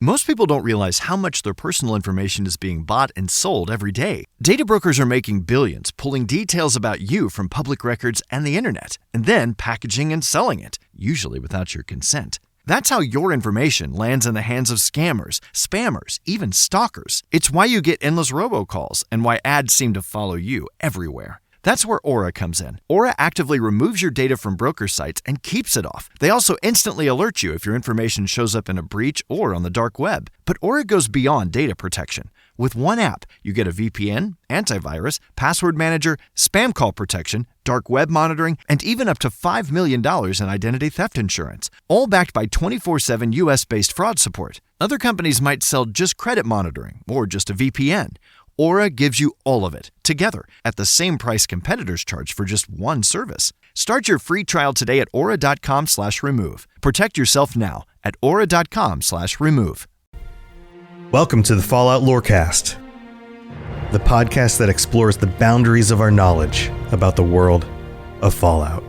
Most people don't realize how much their personal information is being bought and sold every day. Data brokers are making billions, pulling details about you from public records and the internet, and then packaging and selling it, usually without your consent. That's how your information lands in the hands of scammers, spammers, even stalkers. It's why you get endless robocalls and why ads seem to follow you everywhere. That's where Aura comes in. Aura actively removes your data from broker sites and keeps it off. They also instantly alert you if your information shows up in a breach or on the dark web. But Aura goes beyond data protection. With one app, you get a VPN, antivirus, password manager, spam call protection, dark web monitoring, and even up to $5 million in identity theft insurance. All backed by 24/7 US-based fraud support. Other companies might sell just credit monitoring or just a VPN. Aura gives you all of it, together, at the same price competitors charge for just one service. Start your free trial today at aura.com/remove. Protect yourself now at aura.com/remove. Welcome to the Fallout Lorecast, the podcast that explores the boundaries of our knowledge about the world of Fallout.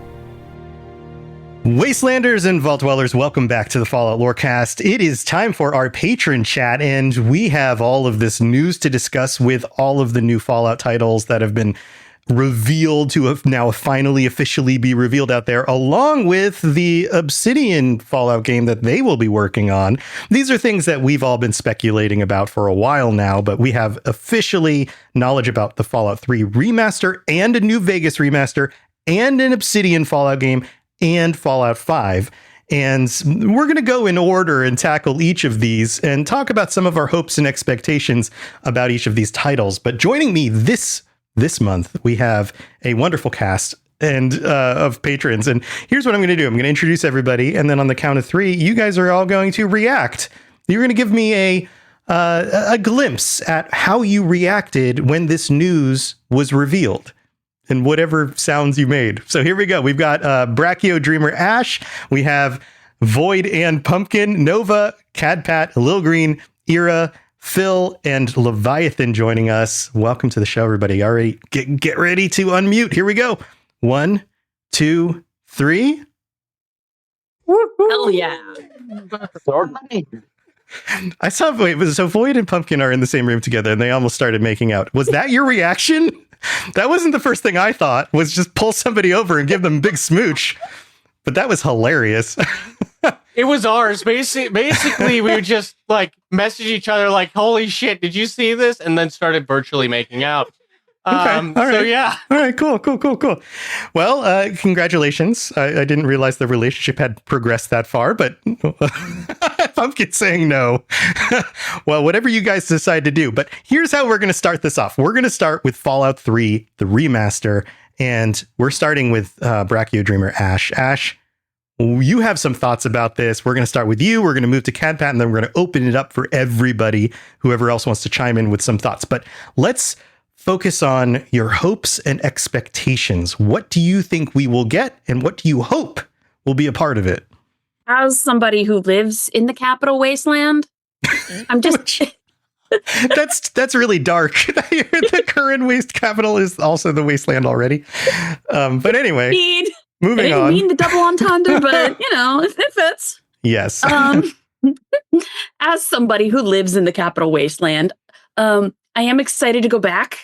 Wastelanders and Vault Dwellers, welcome back to the Fallout Lorecast. It is time for our patron chat, and we have all of this news to discuss with all of the new Fallout titles that have been revealed to have now finally officially be revealed out there, along with the Obsidian Fallout game that they will be working on. These are things that we've all been speculating about for a while now, but we have officially knowledge about the Fallout 3 remaster and a New Vegas remaster and an Obsidian Fallout game and Fallout 5. And we're going to go in order and tackle each of these and talk about some of our hopes and expectations about each of these titles. But joining me this month, we have a wonderful cast and of patrons. And here's what I'm going to do. I'm going to introduce everybody. And then on the count of three, you guys are all going to react. You're going to give me a glimpse at how you reacted when this news was revealed. And whatever sounds you made. So here we go. We've got Brachio Dreamer Ash. We have Void and Pumpkin, Nova, Cadpat, Lil Green, Ira, Phil, and Leviathan joining us. Welcome to the show, everybody. Already get ready to unmute. Here we go. 1, 2, 3. Hell yeah. I saw so Void and Pumpkin are in the same room together and they almost started making out. Was that your reaction? That wasn't the first thing I thought, was just pull somebody over and give them a big smooch. But that was hilarious. It was ours. Basically, we would just like message each other like, holy shit, did you see this? And then started virtually making out. Okay. All right. So yeah. All right. Cool. Well, congratulations. I didn't realize the relationship had progressed that far, but Pumpkin saying no. Well, whatever you guys decide to do. But here's how we're going to start this off. We're going to start with Fallout 3, the remaster, and we're starting with Brachio Dreamer Ash. Ash, you have some thoughts about this. We're going to start with you. We're going to move to Cadpat, and then we're going to open it up for everybody, whoever else wants to chime in with some thoughts. But let's focus on your hopes and expectations. What do you think we will get, and what do you hope will be a part of it? As somebody who lives in the capital wasteland, I'm just... That's really dark. The current waste capital is also the wasteland already. But anyway, moving on. I didn't mean the double entendre, but, it fits. Yes. As somebody who lives in the capital wasteland, I am excited to go back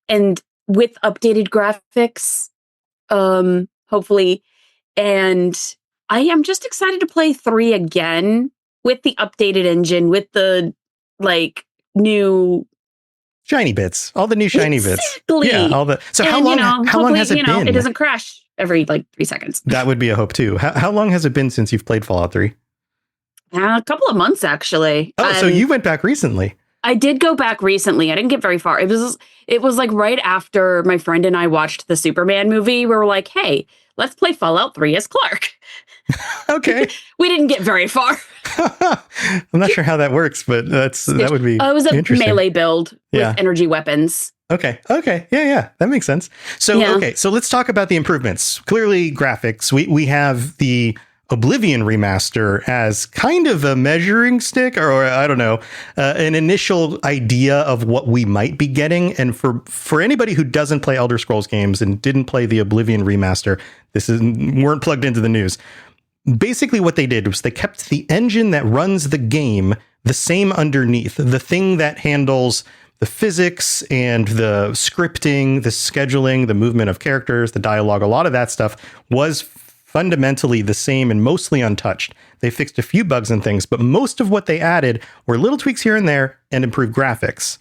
and with updated graphics, hopefully. And I am just excited to play 3 again with the updated engine, with the new shiny bits, all the new shiny bits. Yeah, all the. So how long has it been? It doesn't crash every 3 seconds. That would be a hope too. How long has it been since you've played Fallout 3? A couple of months, actually. Oh, so you went back recently. I did go back recently. I didn't get very far. It was like right after my friend and I watched the Superman movie. We were like, hey, let's play Fallout 3 as Clark. Okay. We didn't get very far. I'm not sure how that works, but that would be it was a melee build with energy weapons. Okay. Yeah. That makes sense. So, yeah. Okay. So let's talk about the improvements. Clearly graphics. We have the Oblivion remaster as kind of a measuring stick, or I don't know, an initial idea of what we might be getting. And for anybody who doesn't play Elder Scrolls games and didn't play the Oblivion remaster, weren't plugged into the news. basically what they did was they kept the engine that runs the game the same underneath. The thing that handles the physics and the scripting, the scheduling, the movement of characters, the dialogue, a lot of that stuff was fundamentally the same and mostly untouched. They fixed a few bugs and things, but most of what they added were little tweaks here and there and improved graphics.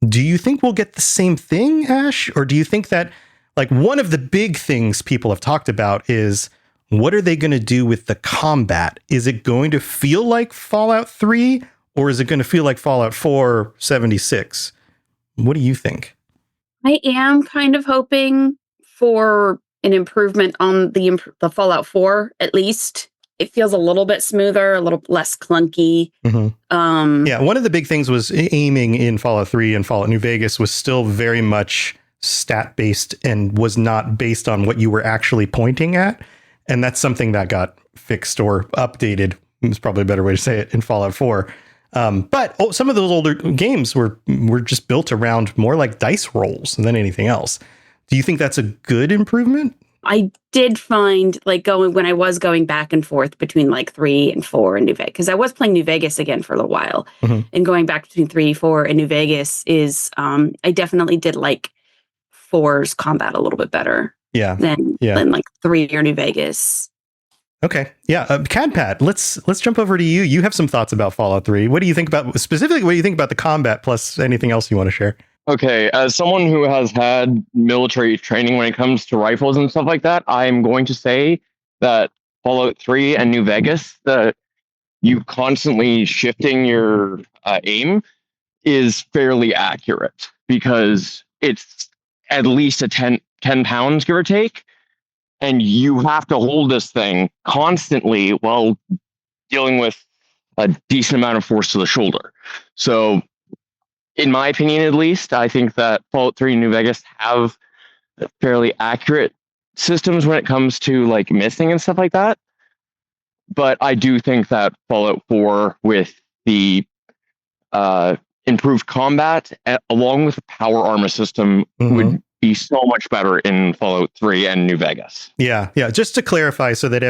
Do you think we'll get the same thing, Ash? Or do you think that, like, one of the big things people have talked about is, what are they going to do with the combat? Is it going to feel like Fallout 3, or is it going to feel like Fallout 4 76? What do you think? I am kind of hoping for an improvement on the Fallout 4, at least. It feels a little bit smoother, a little less clunky. Yeah, one of the big things was aiming in Fallout 3 and Fallout New Vegas was still very much stat-based and was not based on what you were actually pointing at. And that's something that got fixed or updated, is probably a better way to say it, in Fallout 4. But some of those older games were just built around more like dice rolls than anything else. Do you think that's a good improvement? I did find, like, when I was going back and forth between like 3 and 4 and New Vegas, because I was playing New Vegas again for a little while, and going back between 3, 4 and New Vegas is, I definitely did like 4's combat a little bit better. Than like 3 or New Vegas. Okay. Yeah. Cadpat, let's jump over to you. You have some thoughts about Fallout 3. What do you think about, specifically, what do you think about the combat plus anything else you want to share? Okay, as someone who has had military training when it comes to rifles and stuff like that, I'm going to say that Fallout 3 and New Vegas, that you constantly shifting your aim is fairly accurate, because it's at least a 10 pounds, give or take, and you have to hold this thing constantly while dealing with a decent amount of force to the shoulder. So, in my opinion, at least, I think that Fallout 3 and New Vegas have fairly accurate systems when it comes to like missing and stuff like that. But I do think that Fallout 4, with the improved combat along with the power armor system, would be so much better in Fallout 3 and New Vegas. Yeah. Just to clarify, so that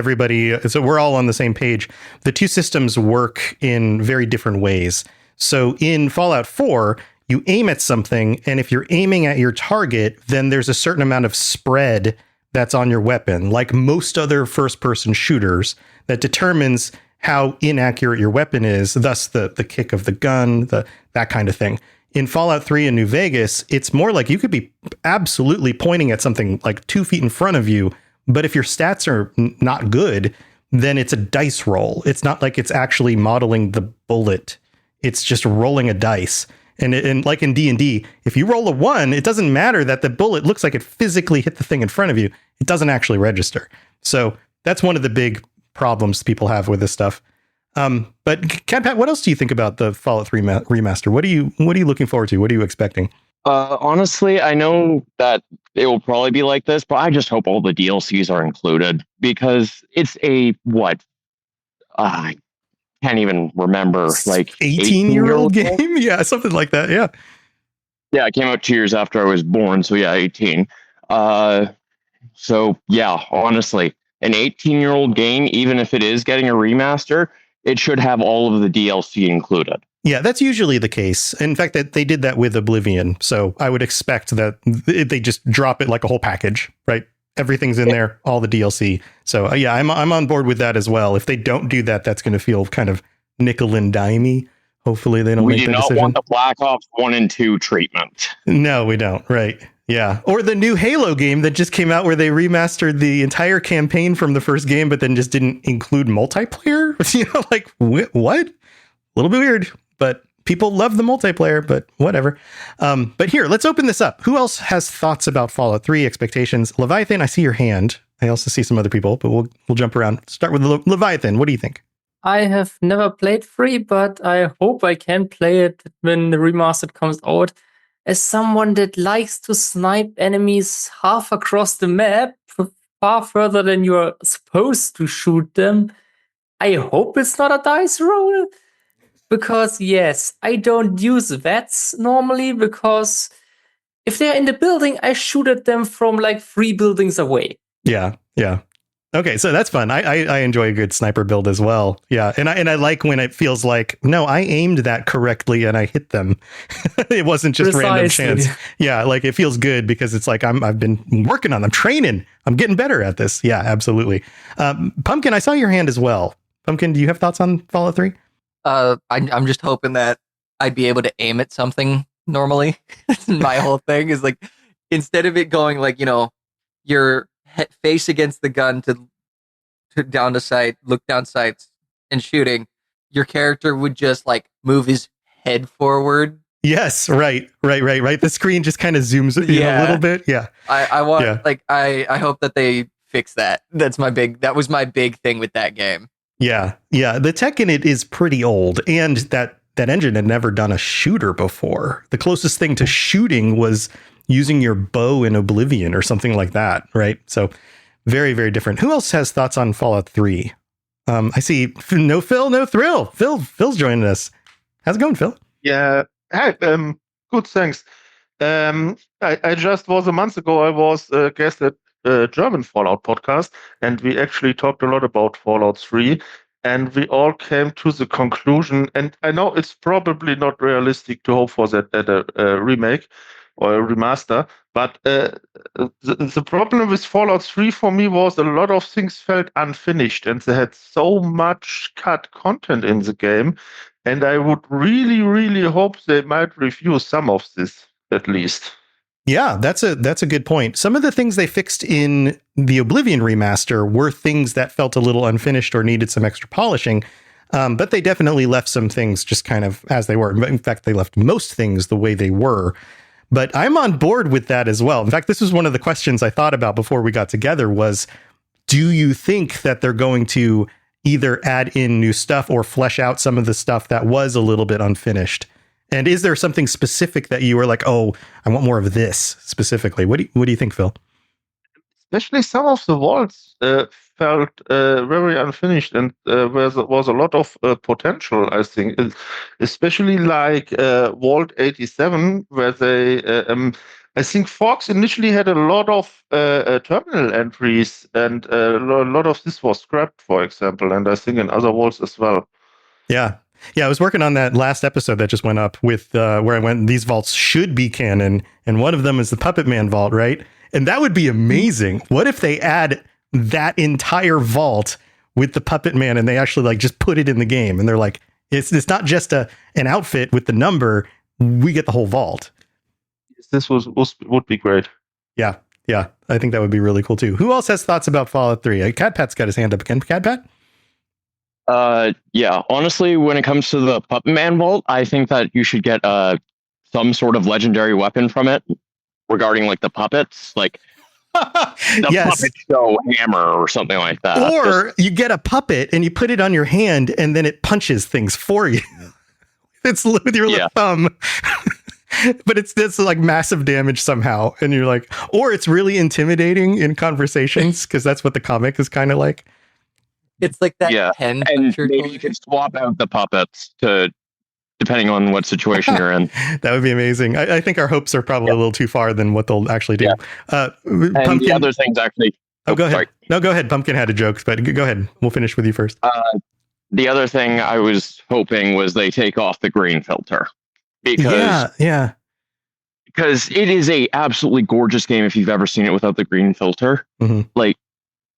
so we're all on the same page, the two systems work in very different ways. So in Fallout 4, you aim at something, and if you're aiming at your target, then there's a certain amount of spread that's on your weapon, like most other first-person shooters, that determines how inaccurate your weapon is, thus the kick of the gun, that kind of thing. In Fallout 3 and New Vegas, it's more like you could be absolutely pointing at something like 2 feet in front of you, but if your stats are not good, then it's a dice roll. It's not like it's actually modeling the bullet. It's just rolling a dice. And like in D&D, if you roll a 1, it doesn't matter that the bullet looks like it physically hit the thing in front of you. It doesn't actually register. So that's one of the big problems people have with this stuff. But Cadpat, what else do you think about the Fallout 3 remaster? What are you looking forward to? What are you expecting? Honestly, I know that it will probably be like this, but I just hope all the DLCs are included, because it's I can't even remember, like 18-year-old game? Yeah, something like that. Yeah. Yeah, it came out 2 years after I was born, so yeah, 18. So yeah, honestly, an 18-year-old game, even if it is getting a remaster, it should have all of the DLC included. Yeah, that's usually the case. In fact, that they did that with Oblivion, so I would expect that they just drop it like a whole package, right? Everything's in there, all the DLC. So yeah, I'm on board with that as well. If they don't do that, that's going to feel kind of nickel and dimey. Hopefully they don't make the decision. We do not want the Black Ops 1 and 2 treatment. No, we don't. Right. Yeah. Or the new Halo game that just came out, where they remastered the entire campaign from the first game, but then just didn't include multiplayer. Like what? A little bit weird, but people love the multiplayer, but whatever. But here, let's open this up. Who else has thoughts about Fallout 3 expectations? Leviathan, I see your hand. I also see some other people, but we'll jump around. Start with Leviathan. What do you think? I have never played 3, but I hope I can play it when the remastered comes out. As someone that likes to snipe enemies half across the map, far further than you're supposed to shoot them, I hope it's not a dice roll. Because yes, I don't use VATS normally, because if they're in the building, I shoot at them from like 3 buildings away. Yeah. Okay, so that's fun. I enjoy a good sniper build as well. Yeah, and I like when it feels like, no, I aimed that correctly and I hit them. It wasn't just random Precisely. chance. Yeah, like it feels good because it's like I've been working on them, training. I'm getting better at this. Yeah, absolutely. Pumpkin, I saw your hand as well. Pumpkin, do you have thoughts on Fallout 3? I'm just hoping that I'd be able to aim at something normally. My whole thing is like, instead of it going like, your face against the gun to down to sight, look down sights and shooting, your character would just like move his head forward. Yes, right. The screen just kind of zooms in a little bit. Yeah. I want I hope that they fix that. That was my big thing with that game. Yeah. The tech in it is pretty old, and that engine had never done a shooter before. The closest thing to shooting was using your bow in Oblivion or something like that, right? So very, very different. Who else has thoughts on Fallout 3? I see no Phil, no Thrill. Phil's joining us. How's it going, Phil? Yeah. Hi. Good. Thanks. I just was a month ago. I was a guest at a German Fallout podcast, and we actually talked a lot about Fallout 3. And we all came to the conclusion, and I know it's probably not realistic to hope for that at a remake or a remaster, but the problem with Fallout 3 for me was a lot of things felt unfinished, and they had so much cut content in the game, and I would really, really hope they might review some of this at least. Yeah, that's a good point. Some of the things they fixed in the Oblivion remaster were things that felt a little unfinished or needed some extra polishing, but they definitely left some things just kind of as they were. In fact, they left most things the way they were. But I'm on board with that as well. In fact, this was one of the questions I thought about before we got together was, do you think that they're going to either add in new stuff or flesh out some of the stuff that was a little bit unfinished? And is there something specific that you were like, oh, I want more of this specifically? What do you think, Phil? Especially some of the vaults felt very unfinished, and there was a lot of potential, I think. Especially like Vault 87, where they, I think Fox initially had a lot of terminal entries, and a lot of this was scrapped, for example, and I think in other vaults as well. Yeah, I was working on that last episode that just went up with where I went, these vaults should be canon, and one of them is the Puppet Man vault, right? And that would be amazing. What if they add that entire vault with the Puppet Man and they actually like just put it in the game, and they're like, it's not just an outfit with the number, we get the whole vault. This would be great. Yeah, I think that would be really cool too. Who else has thoughts about Fallout 3? Cat Pat's got his hand up again. Cat Pat? Yeah, honestly, when it comes to the Puppet Man vault, I think that you should get some sort of legendary weapon from it regarding like the puppets, like the puppet show hammer or something like that. Or you get a puppet and you put it on your hand and then it punches things for you. It's with your thumb. But it's like massive damage somehow. And you're like, or it's really intimidating in conversations because that's what the comic is kind of like. It's like that pen. And maybe you can swap out the puppets depending on what situation you're in. That would be amazing. I think our hopes are probably a little too far than what they'll actually do. And Pumpkin, the other things actually... go ahead. Sorry. No, go ahead. Pumpkin had a joke, but go ahead. We'll finish with you first. The other thing I was hoping was they take off the green filter. Because because it is a absolutely gorgeous game if you've ever seen it without the green filter. Mm-hmm. Like,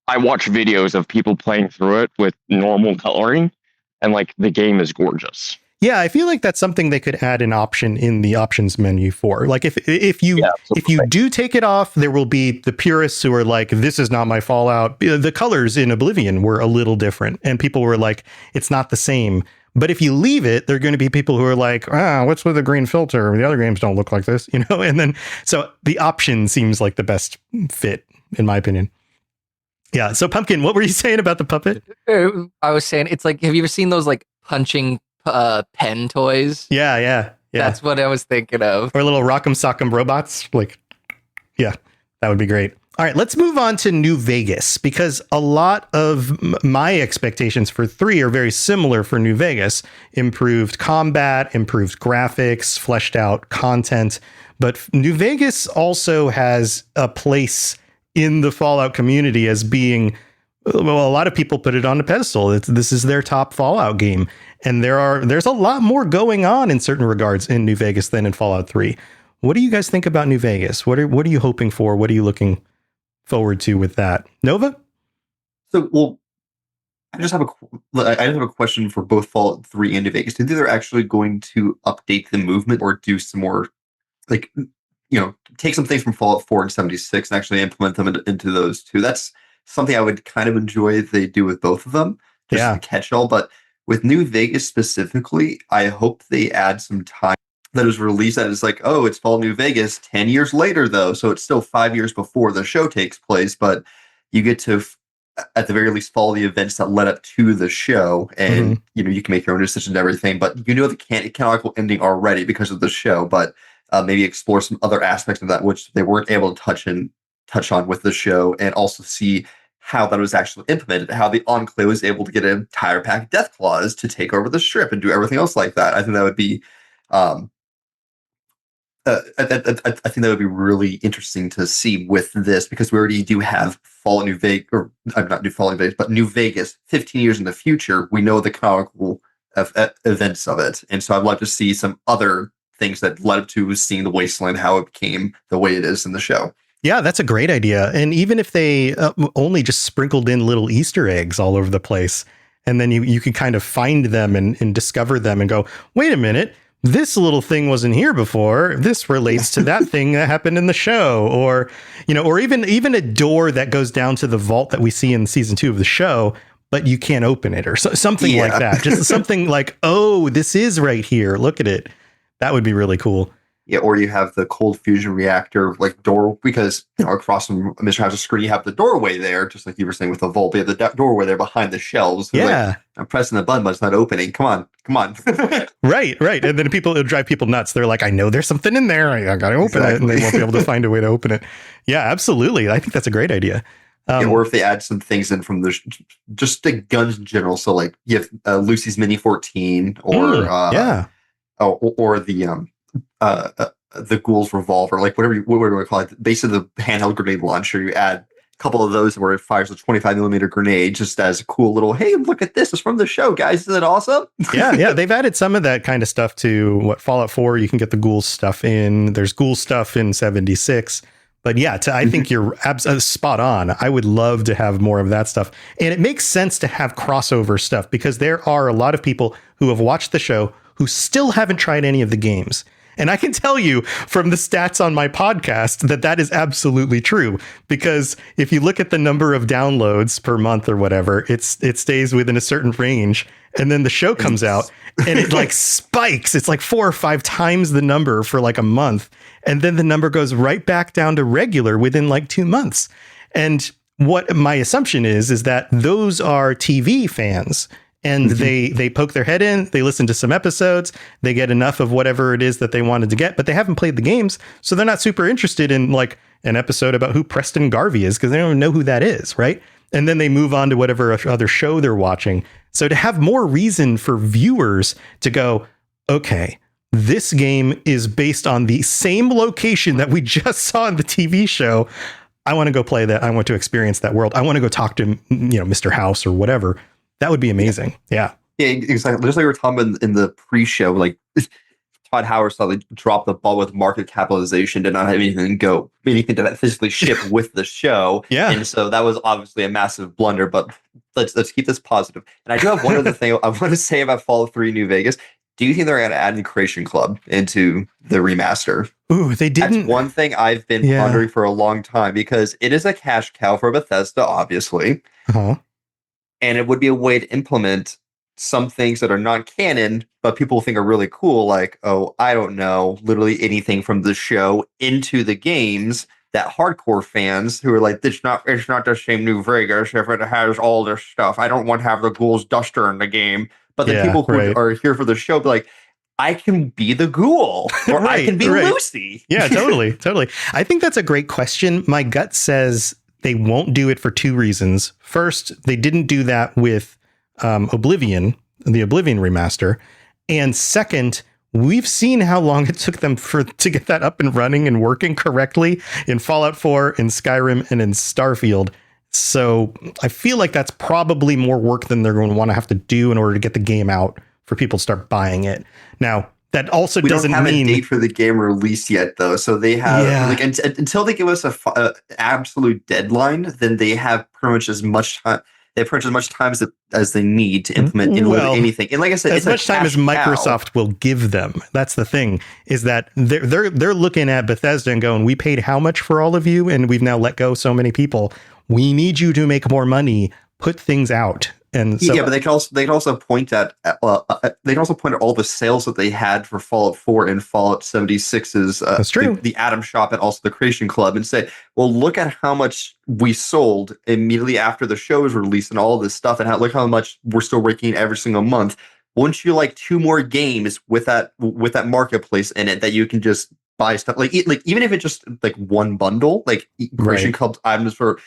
I watch videos of people playing through it with normal coloring, and like the game is gorgeous. Yeah, I feel like that's something they could add an option in the options menu for. Like if you do take it off, there will be the purists who are like, this is not my Fallout. The colors in Oblivion were a little different, and people were like, it's not the same. But if you leave it, there are going to be people who are like, what's with the green filter? The other games don't look like this, And then, so the option seems like the best fit, in my opinion. Yeah. So, Pumpkin, what were you saying about the puppet? I was saying, it's like, have you ever seen those like punching pen toys? Yeah. That's what I was thinking of. Or little Rock'em Sock'em robots. Like, yeah, that would be great. All right, let's move on to New Vegas, because a lot of my expectations for 3 are very similar for New Vegas. Improved combat, improved graphics, fleshed out content. But New Vegas also has a place in the Fallout community as being Well, a lot of people put it on a pedestal. This is their top Fallout game. And there's a lot more going on in certain regards in New Vegas than in Fallout 3. What do you guys think about New Vegas? What are you hoping for? What are you looking forward to with that? Nova? So, well, I just have a question for both Fallout 3 and New Vegas. Do you think they're actually going to update the movement or do some more, like, take some things from Fallout 4 and 76 and actually implement them into those two? That's something I would kind of enjoy if they do with both of them, just to catch all. But with New Vegas specifically, I hope they add some time that is released that is like, oh, it's Fallout New Vegas 10 years later, though. So it's still 5 years before the show takes place, but you get to, at the very least, follow the events that led up to the show. And, you can make your own decisions and everything, but the canonical ending already because of the show, but maybe explore some other aspects of that, which they weren't able to touch on with the show, and also see how that was actually implemented, how the Enclave was able to get an entire pack of Death Claws to take over the strip and do everything else like that. I think that would be, I think that would be really interesting to see with this, because we already do have Fallout New Vegas, or not New Fallout New Vegas, but New Vegas 15 years in the future. We know the canonical events of it. And so I'd love to see some other things that led up to seeing the Wasteland, how it became the way it is in the show. Yeah, that's a great idea. And even if they only just sprinkled in little Easter eggs all over the place, and then you can kind of find them and discover them and go, wait a minute, this little thing wasn't here before. This relates to that thing that happened in the show, or even a door that goes down to the vault that we see in season 2 of the show, but you can't open it, or something like that. Just something like, oh, this is right here. Look at it. That would be really cool. Yeah, or you have the cold fusion reactor door, because across from Mr. House's screen you have the doorway there, just like you were saying with the vault. You have the doorway there behind the shelves. Yeah, I'm pressing the button, but it's not opening. Come on. Right. And then it'll drive people nuts. They're like, I know there's something in there. I got to open it, and they won't be able to find a way to open it. Yeah, absolutely. I think that's a great idea. Or if they add some things in from just the guns in general. So like you have Lucy's Mini 14, or the Ghoul's revolver, like whatever we call it, basically the handheld grenade launcher. You add a couple of those where it fires a 25mm grenade, just as a cool little, hey, look at this, it's from the show, guys, isn't it awesome? yeah, they've added some of that kind of stuff to Fallout 4. You can get the Ghoul stuff in. There's Ghoul stuff in 76. But yeah, I think you're spot on. I would love to have more of that stuff. And it makes sense to have crossover stuff, because there are a lot of people who have watched the show who still haven't tried any of the games. And I can tell you from the stats on my podcast that is absolutely true, because if you look at the number of downloads per month or whatever, it stays within a certain range. And then the show comes out and it like spikes. It's like 4 or 5 times the number for like a month. And then the number goes right back down to regular within like 2 months. And what my assumption is that those are TV fans. And they poke their head in, they listen to some episodes, they get enough of whatever it is that they wanted to get, but they haven't played the games, so they're not super interested in like an episode about who Preston Garvey is, because they don't even know who that is, right? And then they move on to whatever other show they're watching. So to have more reason for viewers to go, okay, this game is based on the same location that we just saw in the TV show. I want to go play that. I want to experience that world. I want to go talk to, Mr. House or whatever. That would be amazing. Yeah, exactly. Just like we were talking about in the pre-show, like Todd Howard saw they dropped the ball with market capitalization, did not have anything to physically ship with the show. Yeah, and so that was obviously a massive blunder. But let's keep this positive. And I do have one other thing I want to say about Fallout 3 New Vegas. Do you think they're going to add the Creation Club into the remaster? Ooh, they didn't. That's one thing I've been pondering for a long time, because it is a cash cow for Bethesda, obviously. Uh-huh. And it would be a way to implement some things that are non-canon, but people think are really cool, like, oh, I don't know, literally anything from the show into the games, that hardcore fans who are like, it's not the same New Vegas if it has all this stuff. I don't want to have the Ghoul's duster in the game. But the people who are here for the show be like, I can be the Ghoul, or I can be Lucy. Yeah, totally. I think that's a great question. My gut says they won't do it for 2 reasons. First, they didn't do that with Oblivion, the Oblivion remaster. And second, we've seen how long it took them to get that up and running and working correctly in Fallout 4, in Skyrim, and in Starfield. So I feel like that's probably more work than they're going to want to have to do in order to get the game out for people to start buying it. Now, that also doesn't don't have mean a date for the game release yet, though. So they have like until they give us a absolute deadline, then they have pretty much as much time. They approach as much time as they need to implement anything. And like I said, as much time as Microsoft will give them. That's the thing, is that they're looking at Bethesda and going, we paid how much for all of you, and we've now let go so many people. We need you to make more money. Put things out. And so, but they can also point at all the sales that they had for Fallout 4 and Fallout 76's that's true. The Atom Shop and also the Creation Club, and say, well, look at how much we sold immediately after the show was released and all this stuff, and look how much we're still raking every single month. Wouldn't you like 2 more games with that marketplace in it that you can just buy stuff like even if it's just like one bundle, like Creation Club items for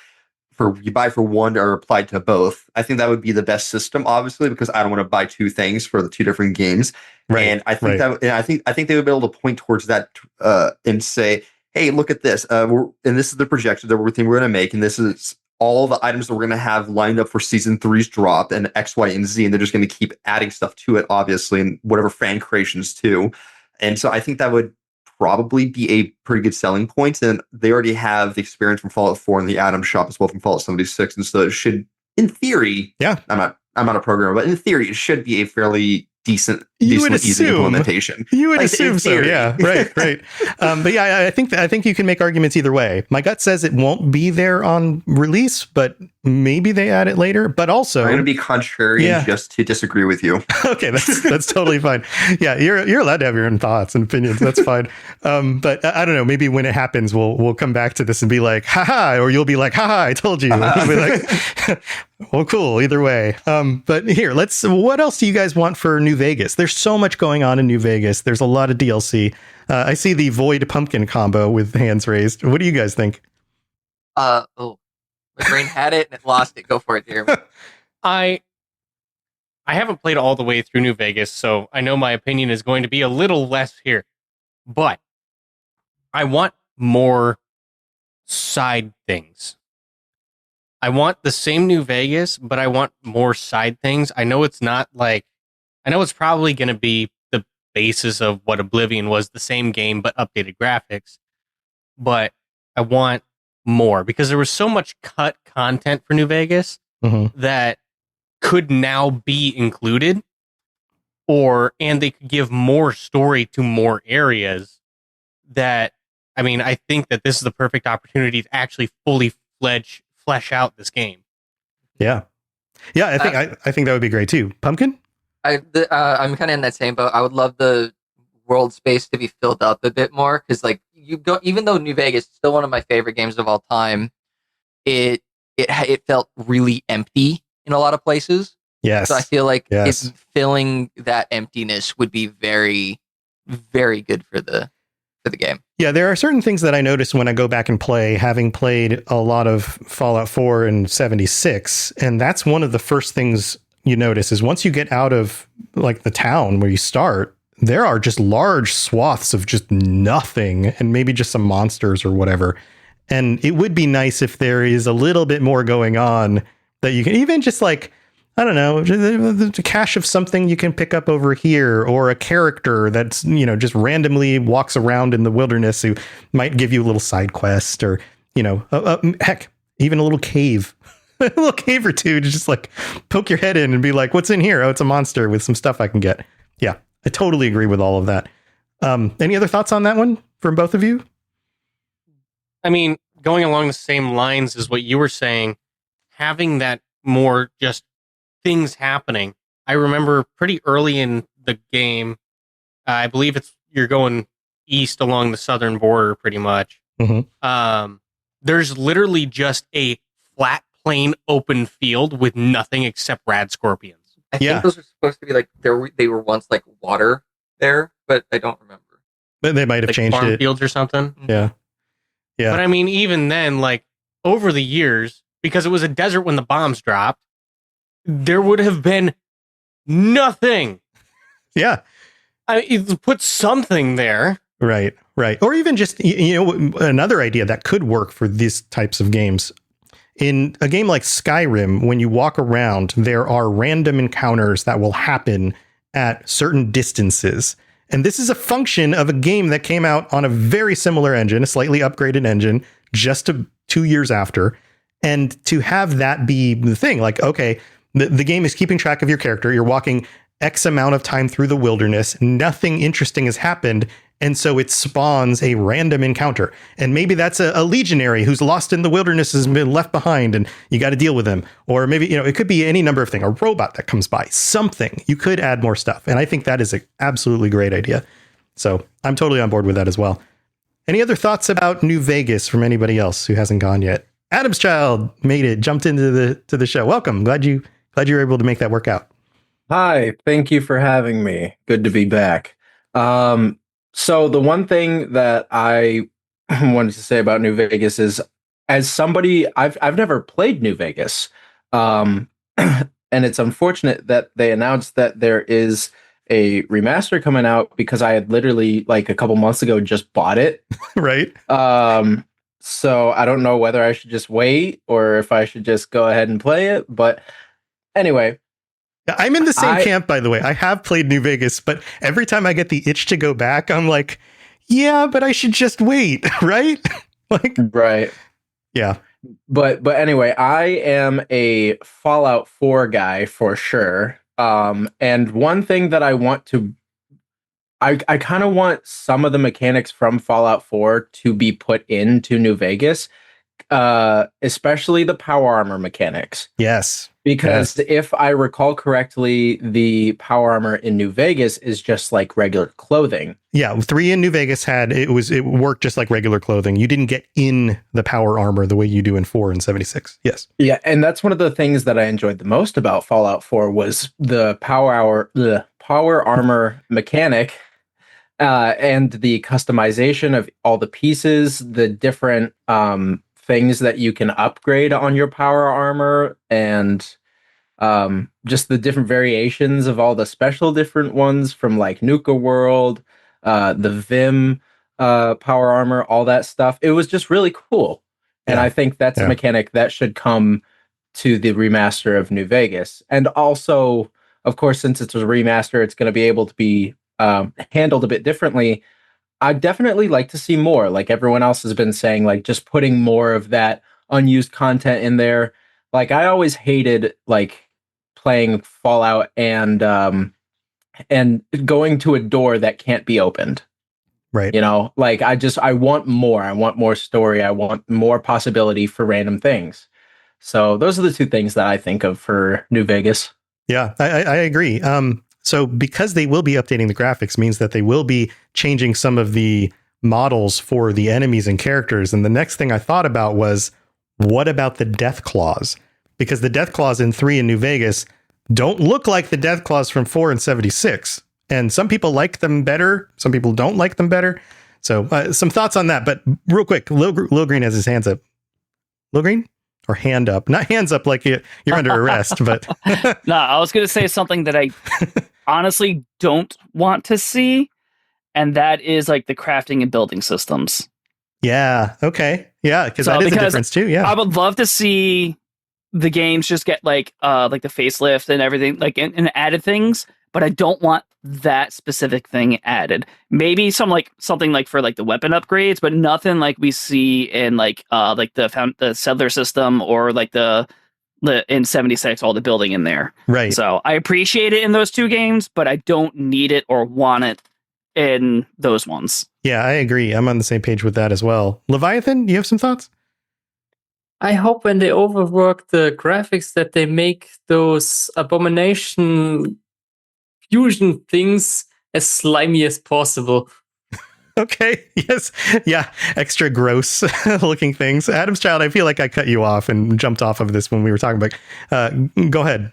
you buy for one or applied to both? I think that would be the best system, obviously, because I don't want to buy 2 things for the 2 different games. Right. And I think I think they would be able to point towards that and say, hey, look at this. And this is the projection that we're going to make, and this is all the items that we're going to have lined up for season 3's drop and X, Y, and Z, and they're just going to keep adding stuff to it, obviously, and whatever fan creations too. And so I think that would probably be a pretty good selling point, and they already have the experience from Fallout 4 and the Atom Shop as well from Fallout 76, and so it should, in theory, I'm not a programmer, but in theory, it should be a fairly decent easy implementation. You would assume so, yeah, right. But yeah, I think you can make arguments either way. My gut says it won't be there on release, but maybe they add it later. But also, I'm going to be contrarian just to disagree with you. Okay, that's totally fine. Yeah, you're allowed to have your own thoughts and opinions. That's fine. But I don't know. Maybe when it happens, we'll come back to this and be like, haha, or you'll be like, haha, I told you. We'll be like, well, cool. Either way. But here, what else do you guys want for New Vegas? There's so much going on in New Vegas. There's a lot of DLC. I see the Void Pumpkin combo with hands raised. What do you guys think? My brain had it and it lost it. Go for it, Jeremy. I haven't played all the way through New Vegas, so I know my opinion is going to be a little less here. But I want more side things. I want the same New Vegas, but I want more side things. I know it's probably going to be the basis of what Oblivion was, the same game, but updated graphics. But I want more, because there was so much cut content for New Vegas that could now be included, and they could give more story to more areas. That, I mean, I think that this is the perfect opportunity to actually fully flesh out this game. Yeah. I think that would be great too. Pumpkin? I'm kind of in that same boat. I would love the world space to be filled up a bit more, because like even though New Vegas is still one of my favorite games of all time, it felt really empty in a lot of places. Yes. So I feel like filling that emptiness would be very, very good for the game. Yeah, there are certain things that I notice when I go back and play, having played a lot of Fallout 4 and 76, and that's one of the first things you notice is once you get out of like the town where you start, there are just large swaths of just nothing and maybe just some monsters or whatever. And it would be nice if there is a little bit more going on that you can even just like, I don't know, the cache of something you can pick up over here, or a character that's, just randomly walks around in the wilderness who might give you a little side quest, or, heck, even a little cave. A little cave or two to just like poke your head in and be like, what's in here? Oh, it's a monster with some stuff I can get. Yeah, I totally agree with all of that. Any other thoughts on that one from both of you? I mean, going along the same lines as what you were saying, having that more just things happening. I remember pretty early in the game, I believe you're going east along the southern border pretty much. There's literally just a flat, plain, open field with nothing except rad scorpions. I think those are supposed to be like, they were once like water there, but I don't remember. But they might have like changed farm it. Fields or something. Yeah. But I mean, even then, like over the years, because it was a desert when the bombs dropped, there would have been nothing. Yeah. You put something there. Right. Or even just, another idea that could work for these types of games In a game like Skyrim, when you walk around, there are random encounters that will happen at certain distances. And this is a function of a game that came out on a very similar engine, a slightly upgraded engine, just 2 years after. And to have that be the thing, like, okay, the game is keeping track of your character. You're walking X amount of time through the wilderness. Nothing interesting has happened. And so it spawns a random encounter. And maybe that's a legionary who's lost in the wilderness, has been left behind, and you got to deal with them. Or maybe, it could be any number of things, a robot that comes by, something. You could add more stuff. And I think that is an absolutely great idea. So I'm totally on board with that as well. Any other thoughts about New Vegas from anybody else who hasn't gone yet? Adam's Child made it, jumped into the show. Welcome. Glad you were able to make that work out. Hi, thank you for having me. Good to be back. So the one thing that I wanted to say about New Vegas is, as somebody, I've never played New Vegas, and it's unfortunate that they announced that there is a remaster coming out, because I had literally, like, a couple months ago just bought it. Right. So I don't know whether I should just wait or if I should just go ahead and play it. But anyway. I'm in the same camp, by the way. I have played New Vegas, but every time I get the itch to go back, I'm like, yeah, but I should just wait, right? Right. Yeah. But anyway, I am a Fallout 4 guy for sure. And one thing that I want to, I kind of want some of the mechanics from Fallout 4 to be put into New Vegas, especially the power armor mechanics. Yes. Because if I recall correctly, the power armor in New Vegas is just like regular clothing. Yeah, 3 in New Vegas it worked just like regular clothing. You didn't get in the power armor the way you do in 4 and 76. Yes. Yeah, and that's one of the things that I enjoyed the most about Fallout 4 was the power armor mechanic, and the customization of all the pieces, the different things that you can upgrade on your power armor, and just the different variations of all the special different ones from like Nuka World, the Vim power armor, all that stuff. It was just really cool. And I think that's a mechanic that should come to the remaster of New Vegas. And also, of course, since it's a remaster, it's going to be able to be handled a bit differently. I'd definitely like to see more, like everyone else has been saying, like just putting more of that unused content in there. Like I always hated like playing Fallout and going to a door that can't be opened. Right. Like I want more. I want more story. I want more possibility for random things. So those are the two things that I think of for New Vegas. Yeah, I agree. So because they will be updating the graphics means that they will be changing some of the models for the enemies and characters. And the next thing I thought about was, what about the death claws? Because the death claws in 3 in New Vegas don't look like the death claws from 4 and 76. And some people like them better. Some people don't like them better. So some thoughts on that. But real quick, Lil Green has his hands up. Lil Green? Or hand up? Not hands up like you're under arrest, but... No, I was going to say something that I honestly don't want to see. And that is like the crafting and building systems. Yeah. Okay. Yeah. Because that is a difference too. Yeah. I would love to see the games just get like the facelift and everything, like and added things, but I don't want that specific thing added. Maybe something like for like the weapon upgrades, but nothing like we see in like the settler system or like the in 76, all the building in there. Right. So I appreciate it in those two games, but I don't need it or want it in those ones. Yeah, I agree. I'm on the same page with that as well. Leviathan, do you have some thoughts? I hope when they overwork the graphics that they make those abomination fusion things as slimy as possible. Okay. Yes. Yeah. Extra gross looking things. Adam's Child, I feel like I cut you off and jumped off of this when we were talking about. Go ahead.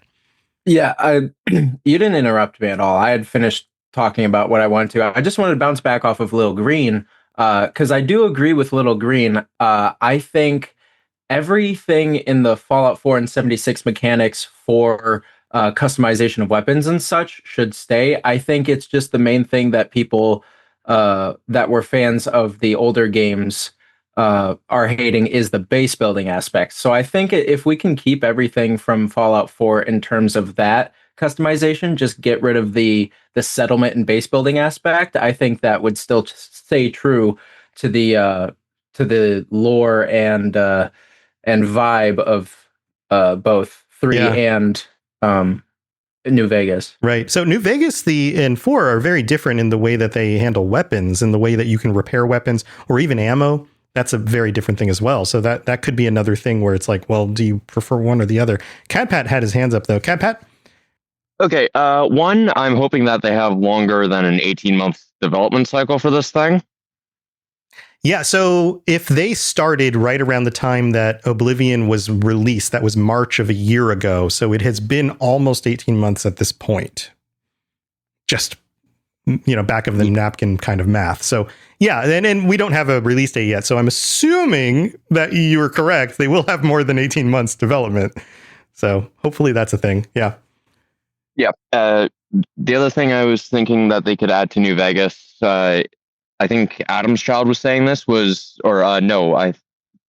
Yeah, you didn't interrupt me at all. I had finished talking about what I wanted to. I just wanted to bounce back off of Lil Green, because I do agree with Lil Green. I think everything in the Fallout 4 and 76 mechanics for customization of weapons and such should stay. I think it's just the main thing that people that were fans of the older games are hating is the base building aspect. So I think if we can keep everything from Fallout 4 in terms of that customization, just get rid of the settlement and base building aspect, I think that would still stay true to the lore and vibe of both 3 and New Vegas. Right. So New Vegas and 4 are very different in the way that they handle weapons and the way that you can repair weapons or even ammo. That's a very different thing as well. So that could be another thing where it's like, well, do you prefer one or the other? Cadpat had his hands up though. Cadpat? Okay. One, I'm hoping that they have longer than an 18-month development cycle for this thing. Yeah, so if they started right around the time that Oblivion was released, that was March of a year ago. So it has been almost 18 months at this point. Just, back of the napkin kind of math. So yeah, and we don't have a release date yet. So I'm assuming that you are correct. They will have more than 18 months development. So hopefully that's a thing. Yeah. Yeah. The other thing I was thinking that they could add to New Vegas, I think Adam's Child was saying this no, I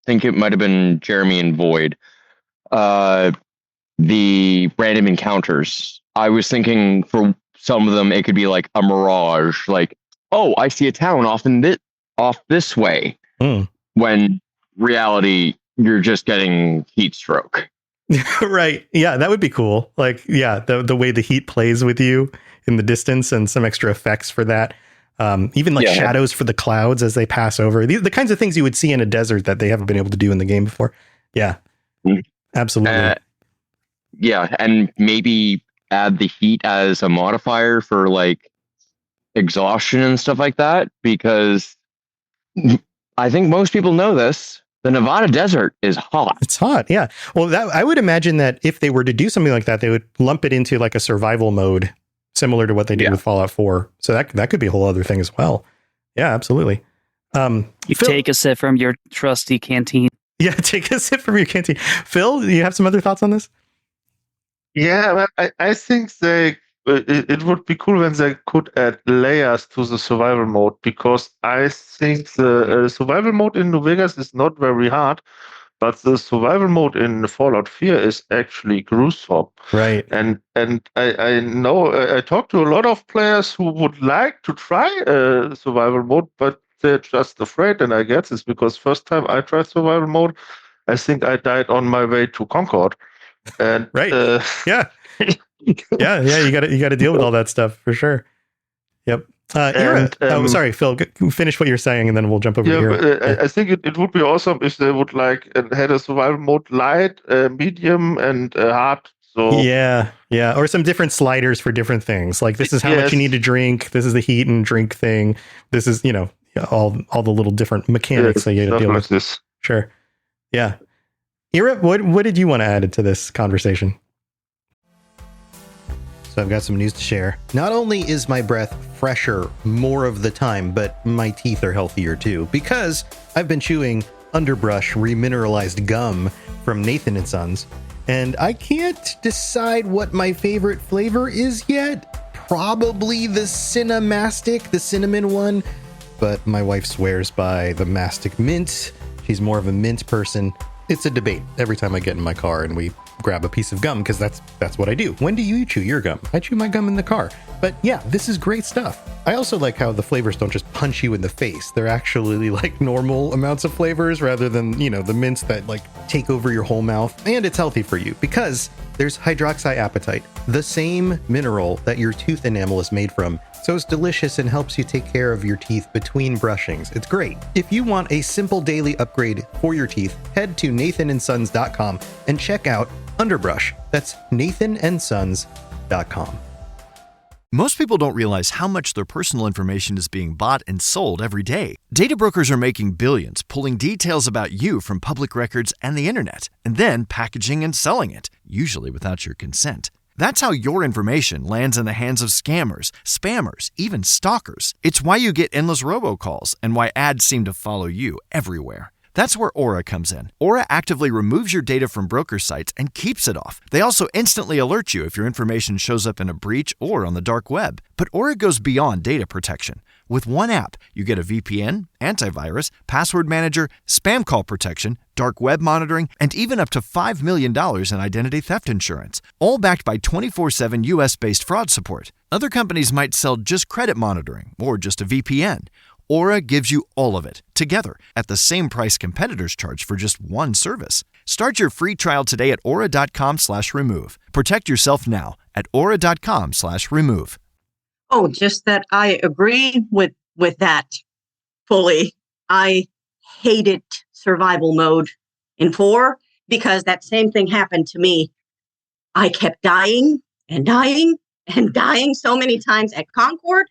think it might have been Jeremy and Void. The random encounters. I was thinking for some of them, it could be like a mirage, like, oh, I see a town off this way. When reality, you're just getting heat stroke. Right. Yeah, that would be cool. Like, yeah, the way the heat plays with you in the distance and some extra effects for that. Even like shadows for the clouds as they pass over. The kinds of things you would see in a desert that they haven't been able to do in the game before. Yeah, absolutely. Yeah, and maybe add the heat as a modifier for like exhaustion and stuff like that, because I think most people know this. The Nevada desert is hot. It's hot, yeah. Well, I would imagine that if they were to do something like that, they would lump it into like a survival mode, similar to what they did with Fallout 4. So that could be a whole other thing as well. Yeah, absolutely. You Phil, take a sip from your trusty canteen. Yeah, take a sip from your canteen. Phil, do you have some other thoughts on this? Yeah, I think it would be cool when they could add layers to the survival mode, because I think the survival mode in New Vegas is not very hard, but the survival mode in Fallout 4 is actually gruesome. Right. And I know I talked to a lot of players who would like to try survival mode, but they're just afraid. And I guess it's because first time I tried survival mode, I think I died on my way to Concord. And right. Yeah. Yeah. You got to deal with all that stuff for sure. Yep. Sorry, Phil. Finish what you're saying, and then we'll jump over here. I think it would be awesome if they would had a survival mode light, medium, and hard. So yeah, or some different sliders for different things. Like this is how much you need to drink. This is the heat and drink thing. This is all the little different mechanics that you got to deal with. This. Sure. Yeah. Ira, what did you want to add to this conversation? So I've got some news to share. Not only is my breath fresher more of the time, but my teeth are healthier too, because I've been chewing underbrush remineralized gum from Nathan & Sons, and I can't decide what my favorite flavor is yet. Probably the Cinemastic, the cinnamon one, but my wife swears by the Mastic Mint. She's more of a mint person. It's a debate every time I get in my car and we grab a piece of gum, because that's what I do. When do you chew your gum? I chew my gum in the car. But yeah, this is great stuff. I also like how the flavors don't just punch you in the face. They're actually like normal amounts of flavors rather than, the mints that like take over your whole mouth. And it's healthy for you because there's hydroxyapatite, the same mineral that your tooth enamel is made from. So it's delicious and helps you take care of your teeth between brushings. It's great. If you want a simple daily upgrade for your teeth, head to nathanandsons.com and check out Underbrush. That's nathanandsons.com. Most people don't realize how much their personal information is being bought and sold every day. Data brokers are making billions, pulling details about you from public records and the internet, and then packaging and selling it, usually without your consent. That's how your information lands in the hands of scammers, spammers, even stalkers. It's why you get endless robocalls and why ads seem to follow you everywhere. That's where Aura comes in. Aura actively removes your data from broker sites and keeps it off. They also instantly alert you if your information shows up in a breach or on the dark web. But Aura goes beyond data protection. With one app, you get a VPN, antivirus, password manager, spam call protection, dark web monitoring, and even up to $5 million in identity theft insurance. All backed by 24/7 US-based fraud support. Other companies might sell just credit monitoring or just a VPN. Aura gives you all of it, together, at the same price competitors charge for just one service. Start your free trial today at aura.com/remove. Protect yourself now at aura.com/remove. Oh, just that I agree with that fully. I hated survival mode in 4 because that same thing happened to me. I kept dying and dying and dying so many times at Concord.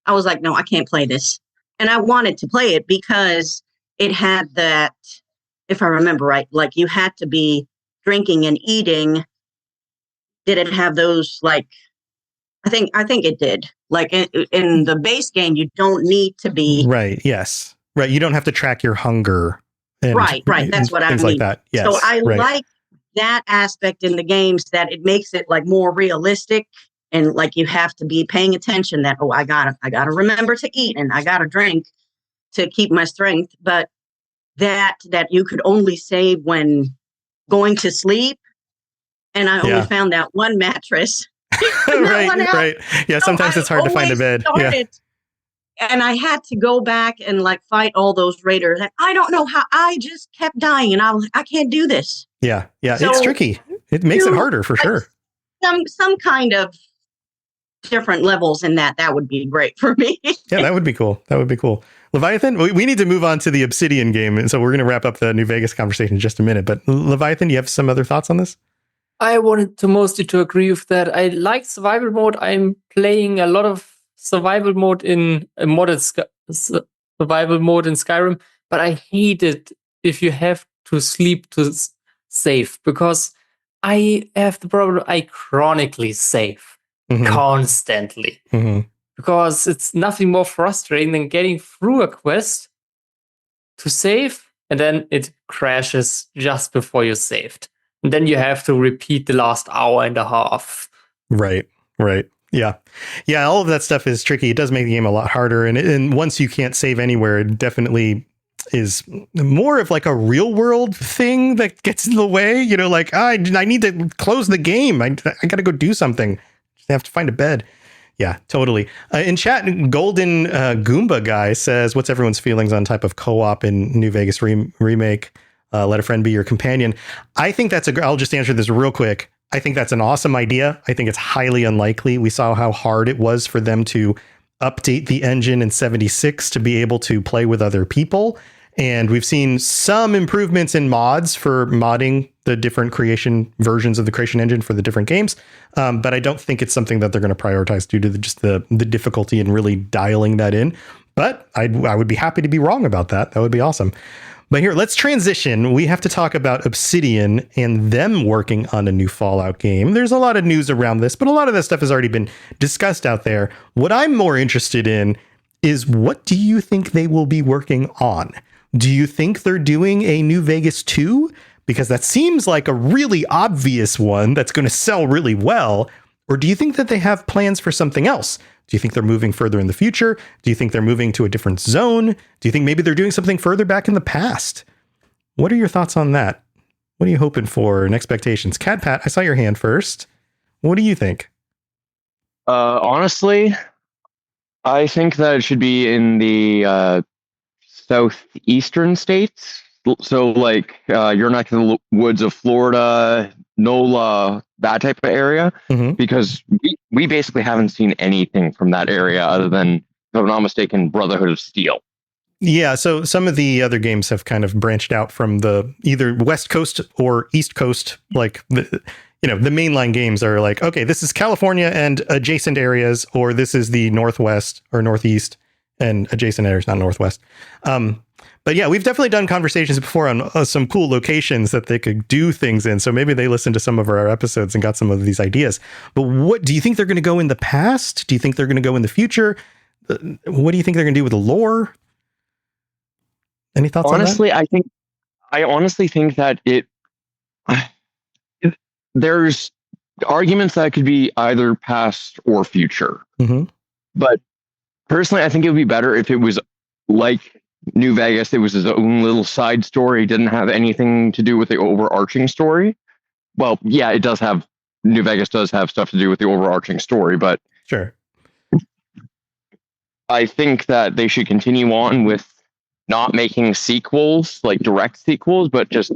I was like, no, I can't play this. And I wanted to play it because it had that, if I remember right, like you had to be drinking and eating. Did it have those, like, I think it did. Like in the base game, you don't need to be Right. Yes. Right. You don't have to track your hunger. And, right. That's what I mean. Things like that. Yes. So I right. like that aspect in the games, that it makes it like more realistic, and like you have to be paying attention that, oh, I gotta remember to eat and I gotta drink to keep my strength. But that you could only save when going to sleep, and I only found that one mattress. Right. Yeah, so sometimes it's hard to find a bed. Yeah. And I had to go back and like fight all those raiders. And I don't know how, I just kept dying, and I can't do this. Yeah. So it's tricky. It makes it harder for sure. Some kind of different levels in that would be great for me. Yeah, that would be cool. Leviathan, we need to move on to the Obsidian game. And so we're going to wrap up the New Vegas conversation in just a minute. But Leviathan, you have some other thoughts on this? I wanted to mostly to agree with that. I like survival mode. I'm playing a lot of survival mode in a modded survival mode in Skyrim, but I hate it if you have to sleep to save, because I have the problem. I chronically save constantly because it's nothing more frustrating than getting through a quest to save and then it crashes just before you saved. And then you have to repeat the last hour and a half. Right. Yeah. All of that stuff is tricky. It does make the game a lot harder. And once you can't save anywhere, it definitely is more of like a real world thing that gets in the way. You know, like, I need to close the game. I got to go do something. Just have to find a bed. Yeah, totally. In chat, Golden Goomba guy says, what's everyone's feelings on type of co-op in New Vegas remake? Let a friend be your companion. I think I'll just answer this real quick. I think that's an awesome idea. I think it's highly unlikely. We saw how hard it was for them to update the engine in 76 to be able to play with other people. And we've seen some improvements in mods for modding the different creation versions of the creation engine for the different games. But I don't think it's something that they're going to prioritize due to the difficulty in really dialing that in. But I would be happy to be wrong about that. That would be awesome. But here, let's transition. We have to talk about Obsidian and them working on a new Fallout game. There's a lot of news around this, but a lot of that stuff has already been discussed out there. What I'm more interested in is, what do you think they will be working on? Do you think they're doing a New Vegas 2? Because that seems like a really obvious one that's going to sell really well. Or do you think that they have plans for something else? Do you think they're moving further in the future? Do you think they're moving to a different zone? Do you think maybe they're doing something further back in the past? What are your thoughts on that? What are you hoping for and expectations? Cat Pat, I saw your hand first. What do you think? Honestly, I think that it should be in the southeastern states. So like your neck of the woods of Florida, NOLA, that type of area, because we basically haven't seen anything from that area other than, if I'm not mistaken, Brotherhood of Steel. Yeah, so some of the other games have kind of branched out from the either West Coast or East Coast. Like the mainline games are like, okay, this is California and adjacent areas, or this is the Northwest or Northeast and adjacent areas, not Northwest. But yeah, we've definitely done conversations before on some cool locations that they could do things in. So maybe they listened to some of our episodes and got some of these ideas. But what do you think they're going to go in the past? Do you think they're going to go in the future? What do you think they're going to do with the lore? Any thoughts honestly, on that? I honestly think that there's arguments that could be either past or future. But Personally, I think it would be better if it was like New Vegas. It was his own little side story. It didn't have anything to do with the overarching story. Well, yeah, it does have. New Vegas does have stuff to do with the overarching story, but Sure. I think that they should continue on with not making sequels, like direct sequels, but just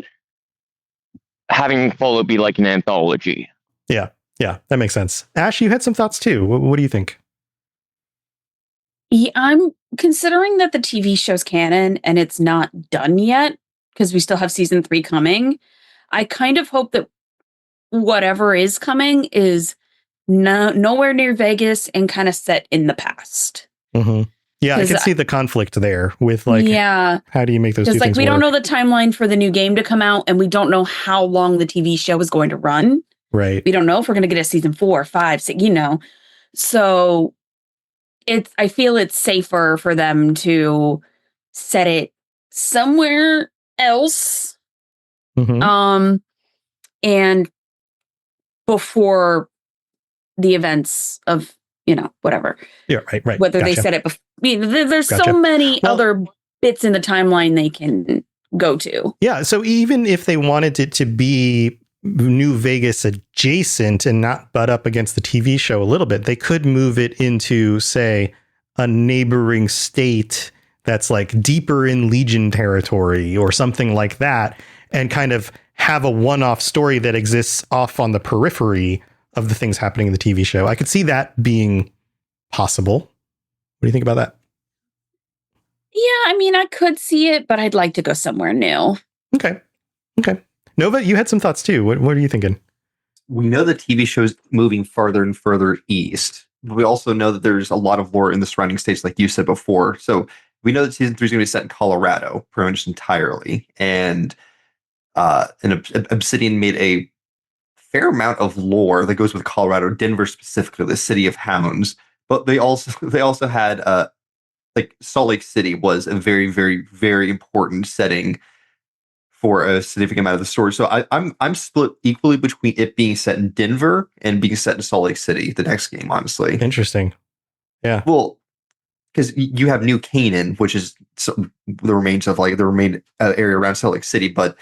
having Fallout be like an anthology. Yeah, that makes sense. Ash, you had some thoughts too. What do you think? Yeah, I'm considering that the TV show's canon and it's not done yet because we still have season 3 coming. I kind of hope that whatever is coming is nowhere near Vegas and kind of set in the past. Mm-hmm. Yeah, I can see the conflict there with like, how do you make those two things Because we work? don't know the timeline for the new game to come out, and we don't know how long the TV show is going to run. Right. We don't know if we're going to get a season 4, 5, 6, So I feel it's safer for them to set it somewhere else. Mm-hmm. And before the events of, whatever. Yeah, right. Whether they said it before. There's Gotcha. so many other bits in the timeline they can go to. Yeah, so even if they wanted it to be New Vegas adjacent and not butt up against the TV show a little bit, they could move it into, say, a neighboring state that's like deeper in Legion territory or something like that, and kind of have a one-off story that exists off on the periphery of the things happening in the TV show. I could see that being possible. What do you think about that? Yeah, I could see it, but I'd like to go somewhere new. Okay. Nova, you had some thoughts too. What are you thinking? We know the TV show's moving farther and further east. But we also know that there's a lot of lore in the surrounding states, like you said before. So we know that season 3 is going to be set in Colorado, pretty much entirely. And Obsidian made a fair amount of lore that goes with Colorado, Denver specifically, the city of hounds. But they also had like Salt Lake City was a very, very, very important setting for a significant amount of the story. So I'm split equally between it being set in Denver and being set in Salt Lake City, the next game, honestly. Interesting. Yeah. Well, because you have New Canaan, which is the remains of like the remain area around Salt Lake City, but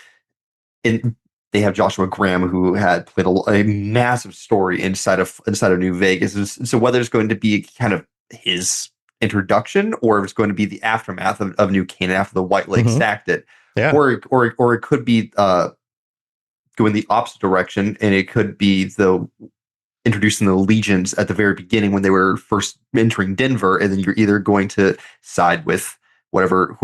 they have Joshua Graham, who had played a massive story inside of New Vegas. So whether it's going to be kind of his introduction or if it's going to be the aftermath of New Canaan after the White Lake sacked it, or it could be going the opposite direction, and it could be introducing the legions at the very beginning when they were first entering Denver, and then you're either going to side with whoever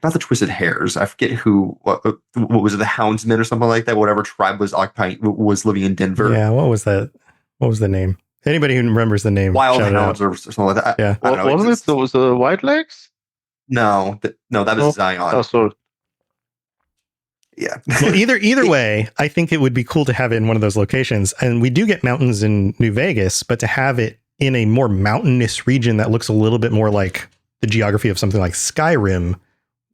not the Twisted Hares. I forget what was it, the Houndsmen or something like that. Whatever tribe was living in Denver. Yeah, what was that? What was the name? Anybody who remembers the name? Wild Hounds or something like that. Yeah. Wasn't it those White Lakes? No, that was Zion. Oh, sorry. Yeah. Well, either way, I think it would be cool to have it in one of those locations. And we do get mountains in New Vegas, but to have it in a more mountainous region that looks a little bit more like the geography of something like Skyrim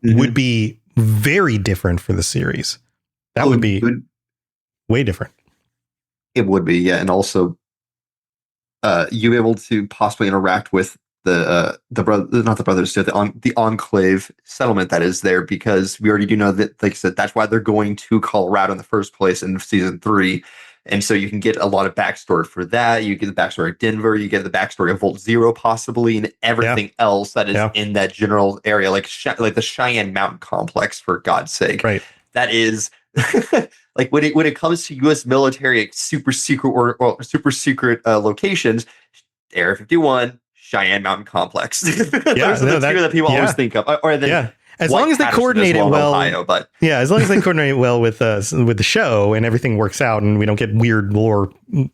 would be very different for the series. That would be way different. It would be, yeah. And also, you'd be able to possibly interact with the Enclave settlement that is there, because we already do know that, like I said, that's why they're going to Colorado in the first place in season 3. And so you can get a lot of backstory for that. You get the backstory of Denver, you get the backstory of Vault Zero possibly, and everything else that is in that general area, like the Cheyenne Mountain Complex, for God's sake. Right. That is like when it comes to U.S. military super secret or super secret locations, Area 51, Cheyenne Mountain Complex. Those are the two that people always think of. Or then as long as they coordinate it well. Ohio, but as long as they coordinate well with the show and everything works out and we don't get weird lore, tied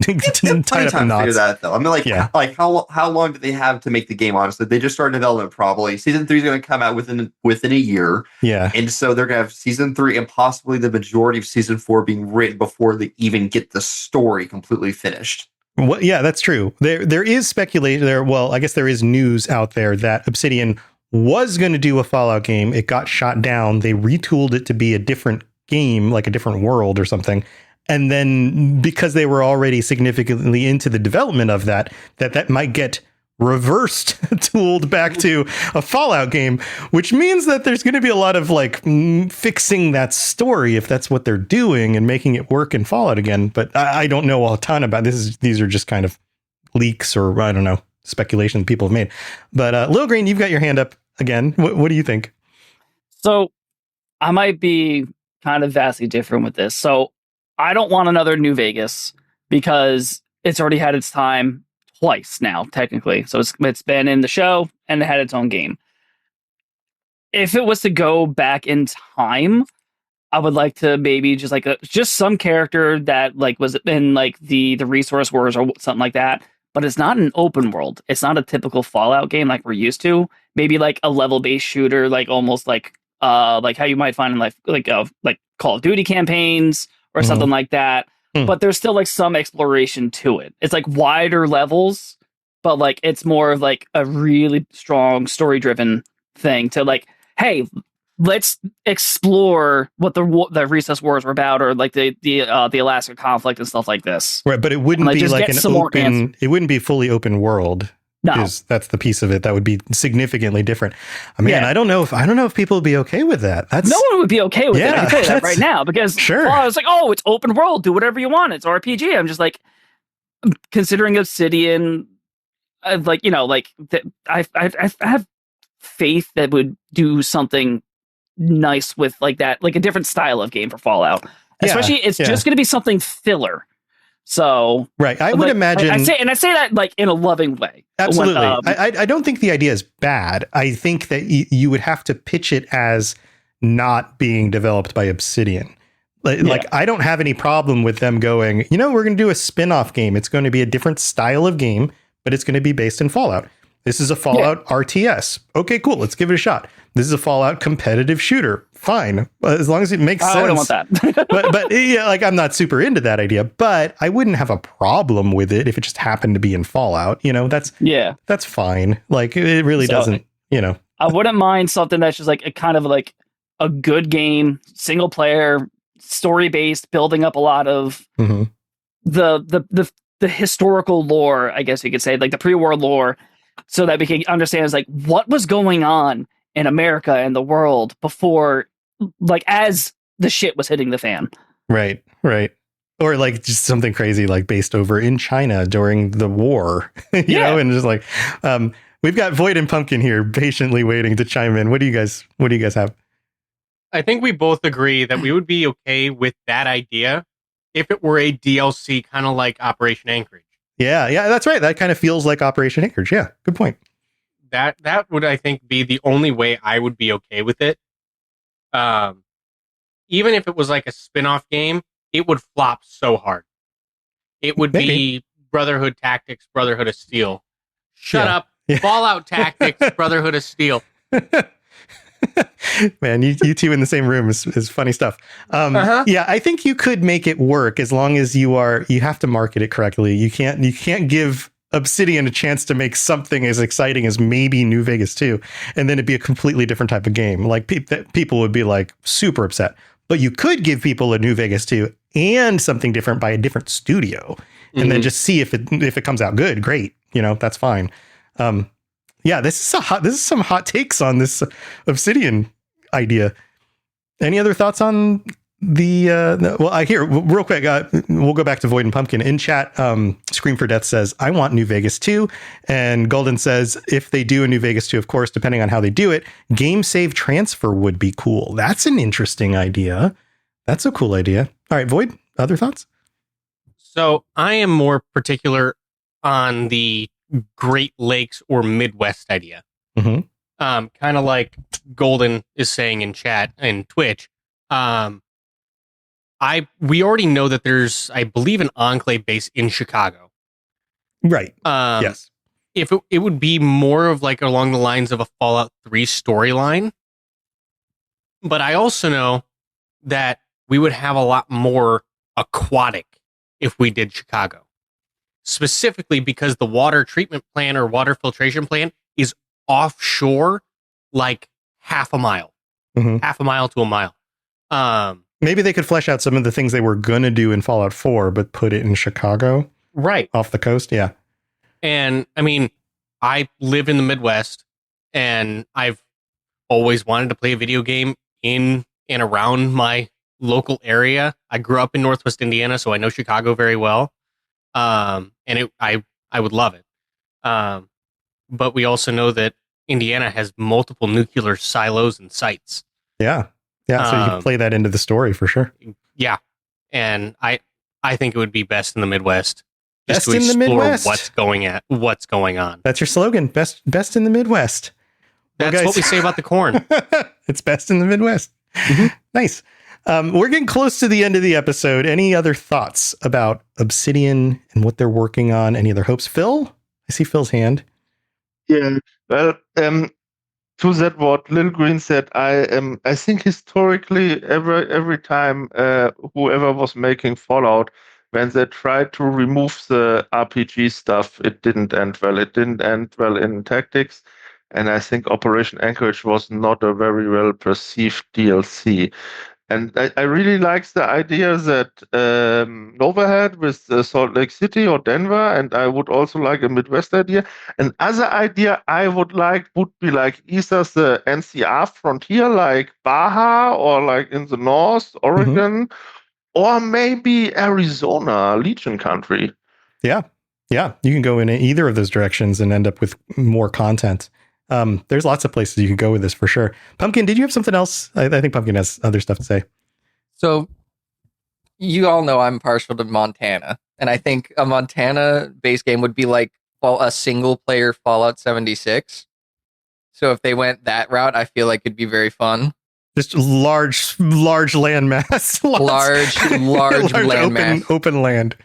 up in knots. Figure that though. I mean, like how long do they have to make the game? Honestly, they just started development probably. Season 3 is going to come out within a year. Yeah, and so they're going to have season 3 and possibly the majority of season 4 being written before they even get the story completely finished. Well, yeah, that's true. There is speculation there. Well, I guess there is news out there that Obsidian was going to do a Fallout game. It got shot down. They retooled it to be a different game, like a different world or something. And then because they were already significantly into the development of that might get reversed tooled back to a Fallout game, which means that there's going to be a lot of like fixing that story if that's what they're doing and making it work in Fallout again. But I don't know a ton about this. These are just kind of leaks or I don't know, speculation people have made. But Lil Green, you've got your hand up again. What do you think? So I might be kind of vastly different with this. So I don't want another New Vegas because it's already had its time twice now, technically. So it's been in the show and it had its own game. If it was to go back in time, I would like to maybe just like just some character that like was in like the resource wars or something like that. But it's not an open world. It's not a typical Fallout game like we're used to. Maybe like a level-based shooter, like almost like how you might find in like Call of Duty campaigns or something like that. But there's still like some exploration to it. It's like wider levels, but like it's more of like a really strong story-driven thing to like, hey, let's explore what the Recess Wars were about, or like the Alaska conflict and stuff like this. Right, but it wouldn't be like an open. It wouldn't be fully open world. No, that's the piece of it that would be significantly different. I mean, I don't know if people would be okay with that. No one would be okay with it. I can tell you that right now because I was like, oh, it's open world, do whatever you want. It's RPG. I'm just like, considering Obsidian, I have faith that would do something nice with like that, like a different style of game for Fallout. Especially, it's just going to be something filler. So right, I would imagine. I say that like in a loving way. Absolutely, I don't think the idea is bad. I think that you would have to pitch it as not being developed by Obsidian. Like I don't have any problem with them going, we're going to do a spin-off game. It's going to be a different style of game, but it's going to be based in Fallout. This is a Fallout RTS. Okay, cool. Let's give it a shot. This is a Fallout competitive shooter. Fine. As long as it makes sense. I don't want that. but yeah, like I'm not super into that idea, but I wouldn't have a problem with it if it just happened to be in Fallout. That's fine. Like it really doesn't, I wouldn't mind something that's just like a kind of like a good game, single player, story based, building up a lot of the historical lore, I guess you could say, like the pre-war lore, so that we can understand like what was going on in America and the world before, like as the shit was hitting the fan. Right. Or like just something crazy like based over in China during the war, you know, and just like we've got Void and Pumpkin here patiently waiting to chime in. What do you guys have? I think we both agree that we would be okay with that idea if it were a DLC kind of like Operation Anchorage. Yeah, that's right. That kind of feels like Operation Anchorage. Yeah, good point. That would, I think, be the only way I would be okay with it. Even if it was like a spin-off game, it would flop so hard. It would be Brotherhood Tactics, Brotherhood of Steel. Shut up. Yeah. Fallout Tactics, Brotherhood of Steel. Man, you two in the same room is funny stuff. Yeah, I think you could make it work as long as you have to market it correctly. You can't give Obsidian a chance to make something as exciting as maybe New Vegas 2, and then it'd be a completely different type of game. Like people would be like super upset. But you could give people a New Vegas 2 and something different by a different studio, and then just see if it comes out good. Great, that's fine. Yeah, this is some hot takes on this Obsidian idea. Any other thoughts on well, I hear real quick. We'll go back to Void and Pumpkin in chat. Scream for Death says, I want New Vegas 2. And Golden says, if they do a New Vegas 2, of course, depending on how they do it, game save transfer would be cool. That's an interesting idea. That's a cool idea. All right, Void, other thoughts? So I am more particular on the Great Lakes or Midwest idea. Kind of like Golden is saying in chat and Twitch. We already know that there's, I believe, an Enclave base in Chicago. Right. Yes. If it would be more of like along the lines of a Fallout 3 storyline. But I also know that we would have a lot more aquatic if we did Chicago. Specifically because the water treatment plant or water filtration plant is offshore like half a mile to a mile. Maybe they could flesh out some of the things they were going to do in Fallout 4, but put it in Chicago. Right. Off the coast. Yeah. And I mean, I live in the Midwest, and I've always wanted to play a video game in and around my local area. I grew up in Northwest Indiana, so I know Chicago very well. I would love it. But we also know that Indiana has multiple nuclear silos and sites. Yeah. Yeah. So you can play that into the story for sure. Yeah. And I think it would be best in the Midwest. Just Best to in the explore Midwest. what's going on. That's your slogan. Best in the Midwest. That's Well, guys, what we say about the corn. it's best in the Midwest. Nice. We're getting close to the end of the episode. Any other thoughts about Obsidian and what they're working on? Any other hopes? Phil? I see Phil's hand. Yeah. Well, to that what Lil Green said, I think historically every time whoever was making Fallout, when they tried to remove the RPG stuff, it didn't end well. It didn't end well in tactics, and I think Operation Anchorage was not a very well perceived DLC. And I really like the idea that Nova had with Salt Lake City or Denver, and I would also like a Midwest idea. Another idea I would like would be like either the NCR frontier, like Baja, or like in the north, Oregon, or maybe Arizona, Legion country. Yeah. Yeah. You can go in either of those directions and end up with more content. There's lots of places you can go with this for sure. Pumpkin, did you have something else? I think Pumpkin has other stuff to say. So you all know I'm partial to Montana, and I think a Montana base game would be like a single player Fallout 76. So if they went that route, I feel like it'd be very fun. Just large land mass. large land mass. Open land.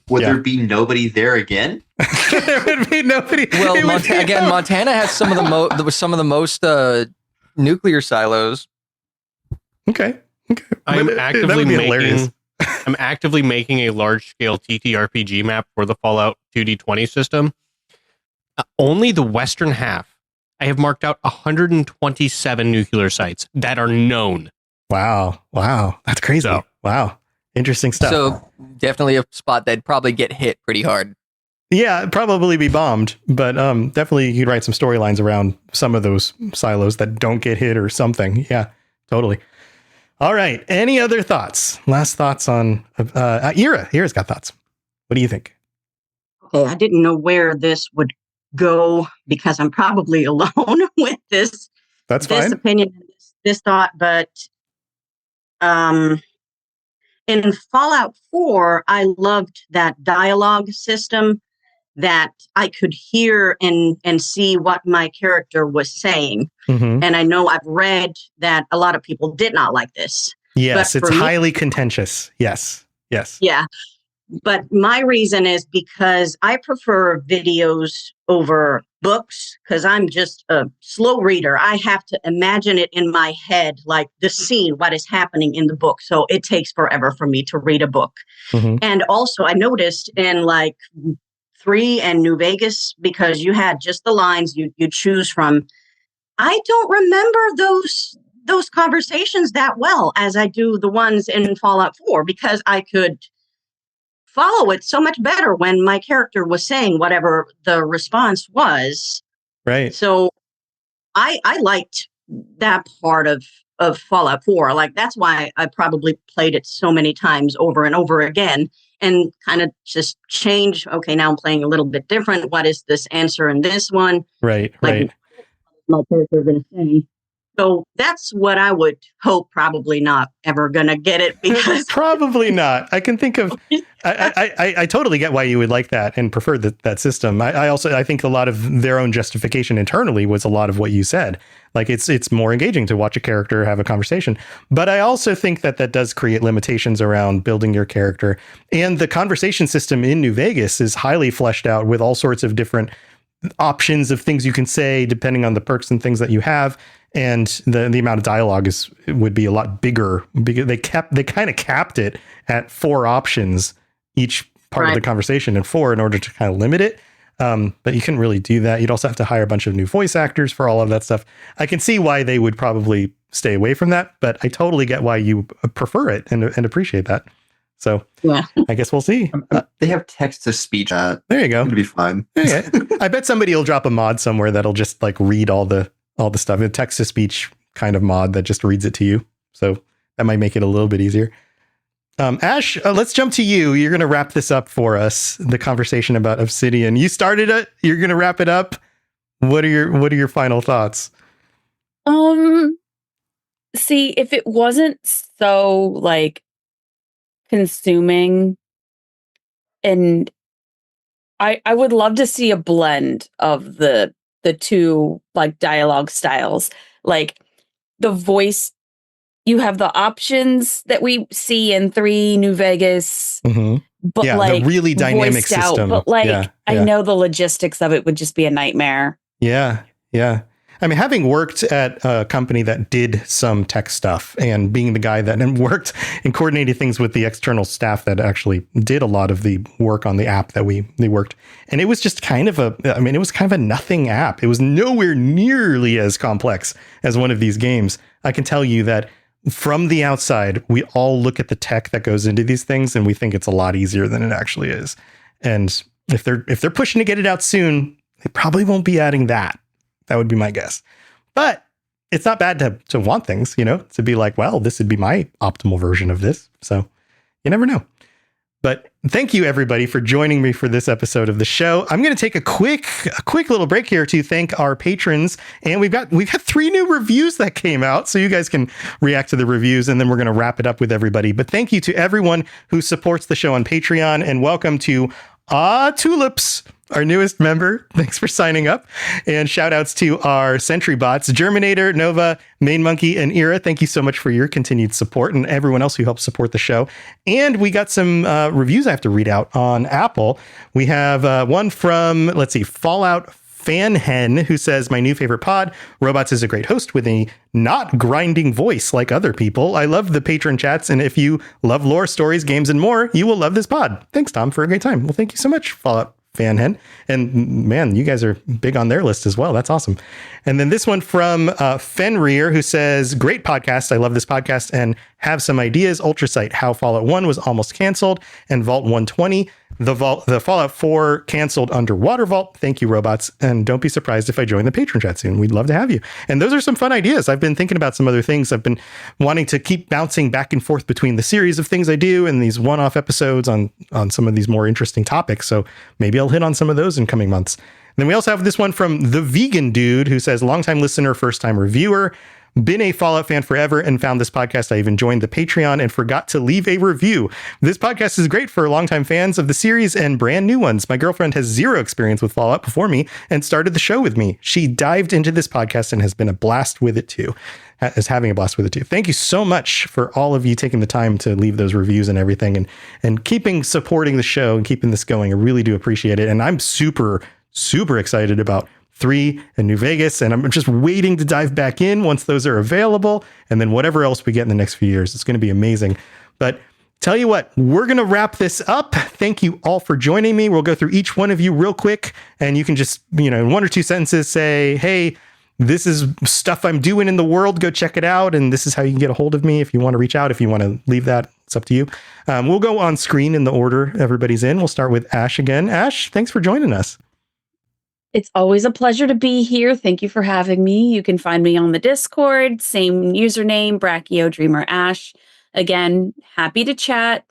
Would there be nobody there again? There would be nobody. Well, Montana has some of the most nuclear silos. Okay. I'm actively making a large scale TTRPG map for the Fallout 2D20 system. Only the western half. I have marked out 127 nuclear sites that are known. Wow. That's crazy. So, wow. Interesting stuff. So definitely a spot that'd probably get hit pretty hard. Yeah, it'd probably be bombed, but definitely you could write some storylines around some of those silos that don't get hit or something. Yeah, totally. All right. Any other thoughts? Last thoughts on Ira. Ira's got thoughts. What do you think? Okay, I didn't know where this would go because I'm probably alone with this. That's this fine. Opinion, this thought, but in Fallout 4, I loved that dialogue system that I could hear and see what my character was saying. Mm-hmm. And I know I've read that a lot of people did not like this. Yes, it's highly contentious. Yes. Yeah. But my reason is because I prefer videos over books because I'm just a slow reader. I have to imagine it in my head, like the scene, what is happening in the book. So it takes forever for me to read a book. Mm-hmm. And also I noticed in like 3 and New Vegas, because you had just the lines you choose from. I don't remember those conversations that well as I do the ones in Fallout 4 because I could follow it so much better when my character was saying whatever the response was. Right. So I liked that part of Fallout 4. Like that's why I probably played it so many times over and over again and kind of just change. Okay, now I'm playing a little bit different. What is this answer in this one? Right. My character going to say. So that's what I would hope. Probably not ever going to get it because probably not. I can think of. I totally get why you would like that and prefer that system. I think a lot of their own justification internally was a lot of what you said. Like it's more engaging to watch a character have a conversation. But I also think that does create limitations around building your character. And the conversation system in New Vegas is highly fleshed out with all sorts of different options of things you can say depending on the perks and things that you have. And the amount of dialogue would be a lot bigger because they kind of capped it at 4 options each part of the conversation and 4 in order to kind of limit it. But you couldn't really do that. You'd also have to hire a bunch of new voice actors for all of that stuff. I can see why they would probably stay away from that, but I totally get why you prefer it and appreciate that. So Yeah. I guess we'll see. They have text to speech. There you go. It'll be fine. Yeah. I bet somebody will drop a mod somewhere that'll just like read all the stuff. A text to speech kind of mod that just reads it to you. So that might make it a little bit easier. Ash, let's jump to you. You're going to wrap this up for us. The conversation about Obsidian. You started it. You're going to wrap it up. What are your final thoughts? See, if it wasn't so like consuming, and I would love to see a blend of the two like dialogue styles. Like the voice, you have the options that we see in 3 New Vegas, but yeah, like the really dynamic system. But like yeah. I know the logistics of it would just be a nightmare. Yeah. I mean, having worked at a company that did some tech stuff and being the guy that worked and coordinated things with the external staff that actually did a lot of the work on the app that they worked. And it was just kind of it was kind of a nothing app. It was nowhere nearly as complex as one of these games. I can tell you that from the outside, we all look at the tech that goes into these things and we think it's a lot easier than it actually is. And if they're pushing to get it out soon, they probably won't be adding that. That would be my guess. But it's not bad to want things, to be like, well, this would be my optimal version of this. So you never know. But thank you, everybody, for joining me for this episode of the show. I'm going to take a quick little break here to thank our patrons. And we've got 3 new reviews that came out, so you guys can react to the reviews, and then we're going to wrap it up with everybody. But thank you to everyone who supports the show on Patreon, and welcome to Tulips, our newest member. Thanks for signing up. And shout outs to our Sentry bots, Germinator, Nova, Main Monkey, and Ira. Thank you so much for your continued support, and everyone else who helps support the show. And we got some reviews I have to read out on Apple. We have one from, Fallout Fan Hen, who says, my new favorite pod, Robots is a great host with a not grinding voice like other people. I love the patron chats, and if you love lore, stories, games, and more, you will love this pod. Thanks, Tom, for a great time. Well, thank you so much, Fallout Fan Hen. And man, you guys are big on their list as well. That's awesome. And then this one from Fenrir, who says, great podcast. I love this podcast and have some ideas. Ultrasight, how Fallout 1 was almost canceled, and Vault 120. The Fallout 4 canceled Underwater Vault. Thank you, robots. And don't be surprised if I join the patron chat soon. We'd love to have you. And those are some fun ideas. I've been thinking about some other things. I've been wanting to keep bouncing back and forth between the series of things I do and these one-off episodes on some of these more interesting topics. So maybe I'll hit on some of those in coming months. And then we also have this one from The Vegan Dude, who says, longtime listener, first-time reviewer. Been a Fallout fan forever and found this podcast. I even joined the Patreon and forgot to leave a review. This podcast is great for longtime fans of the series and brand new ones. My girlfriend has 0 experience with Fallout before me and started the show with me. She dived into this podcast and has been a blast with it too. Is having a blast with it too. Thank you so much for all of you taking the time to leave those reviews and everything, and keeping supporting the show and keeping this going. I really do appreciate it. And I'm super excited about 3 and New Vegas, and I'm just waiting to dive back in once those are available, and then whatever else we get in the next few years. It's going to be amazing. But tell you what, we're going to wrap this up. Thank you all for joining me. We'll go through each one of you real quick, and you can just, in 1 or 2 sentences say, hey, this is stuff I'm doing in the world. Go check it out. And this is how you can get a hold of me if you want to reach out. If you want to leave that, it's up to you. We'll go on screen in the order everybody's in. We'll start with Ash again. Ash, thanks for joining us. It's always a pleasure to be here. Thank you for having me. You can find me on the Discord, same username, Brachio Dreamer Ash. Again, happy to chat.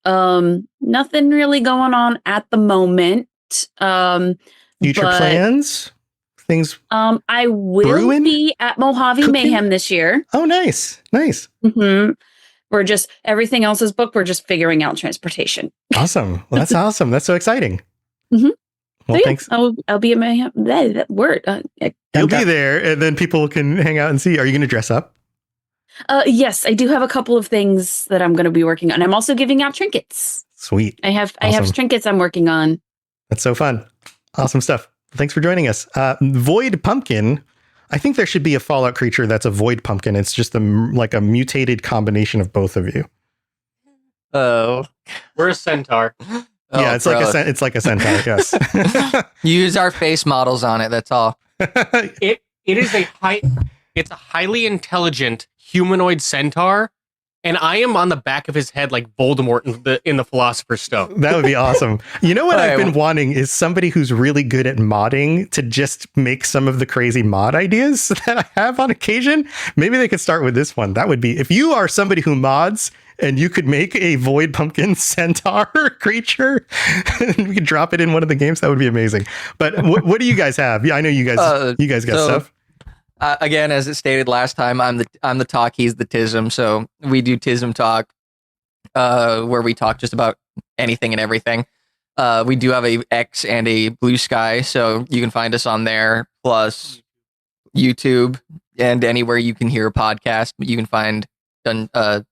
Nothing really going on at the moment. Future plans? Things I will brewing? be at Mojave Cooking? Mayhem this year. Oh, nice. Mm-hmm. Everything else is booked. We're just figuring out transportation. Awesome. Well, that's awesome. That's so exciting. Mm-hmm. Well, so, yeah, thanks. I'll be at Mayhem. That word. You'll be there, and then people can hang out and see. Are you going to dress up? Yes, I do have a couple of things that I'm going to be working on. I'm also giving out trinkets. Sweet. I have trinkets I'm working on. That's so fun. Awesome stuff. Thanks for joining us. Void Pumpkin. I think there should be a Fallout creature that's a Void Pumpkin. It's just like a mutated combination of both of you. Oh, we're a centaur. Yeah, it's like a centaur. Yes. Use our face models on it. That's all. It is a high. It's a highly intelligent humanoid centaur, and I am on the back of his head like Voldemort in the Philosopher's Stone. That would be awesome. You know what All I've right, been wanting is somebody who's really good at modding to just make some of the crazy mod ideas that I have on occasion. Maybe they could start with this one. That would be, if you are somebody who mods and you could make a void pumpkin centaur creature and we could drop it in one of the games, that would be amazing. But what do you guys have? Yeah, I know you guys got stuff. Again, as it stated last time, I'm the talk, he's the tism. So we do tism talk, where we talk just about anything and everything. We do have a X and a Blue Sky, so you can find us on there. Plus YouTube and anywhere you can hear a podcast, you can find tism moments,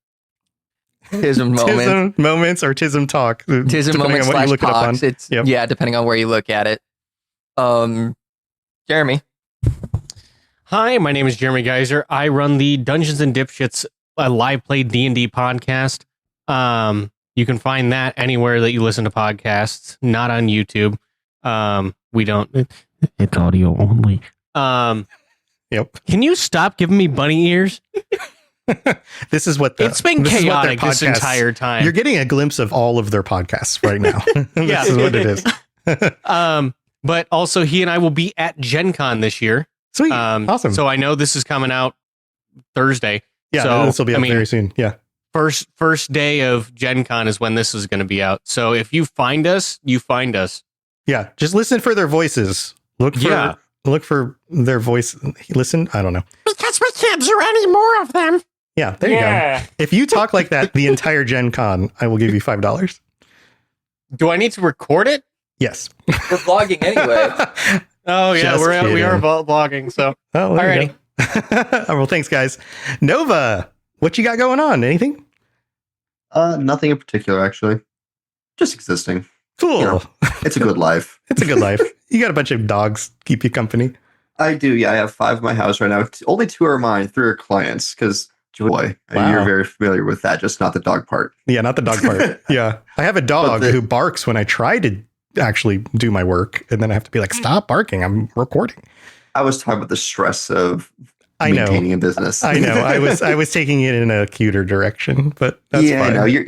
Tism moments or tism talk. tism moments / talks. It's depending on where you look at it. Jeremy. Hi, my name is Jeremy Geyser. I run the Dungeons and Dipshits live play D&D podcast. You can find that anywhere that you listen to podcasts, not on YouTube. We don't. It's audio only. Yep. Can you stop giving me bunny ears? This is what it's been chaotic this entire time. You're getting a glimpse of all of their podcasts right now. Yeah. This is what it is. But also he and I will be at Gen Con this year. Sweet. Awesome. So I know this is coming out Thursday. Yeah, so, this will be out very soon. Yeah. First day of Gen Con is when this is going to be out. So if you find us, you find us. Yeah. Just listen for their voices. Look for their voice. Listen. I don't know. Because we can't do any more of them. Yeah. There you go. If you talk like that the entire Gen Con, I will give you $5. Do I need to record it? Yes. We're vlogging anyway. Oh yeah, we are vlogging. So alrighty. Well, thanks, guys. Nova, what you got going on? Anything? Nothing in particular, actually. Just existing. Cool. You know, it's a good life. It's a good life. You got a bunch of dogs keep you company. I do. Yeah, I have 5 in my house right now. Only 2 are mine. 3 are clients. Because boy, Wow. you're very familiar with that. Just not the dog part. Yeah, not the dog part. Yeah, I have a dog who barks when I try to actually do my work, and then I have to be like, stop barking, I'm recording. I was talking about the stress of maintaining a business. I know. I was taking it in a cuter direction, but that's fine. No, your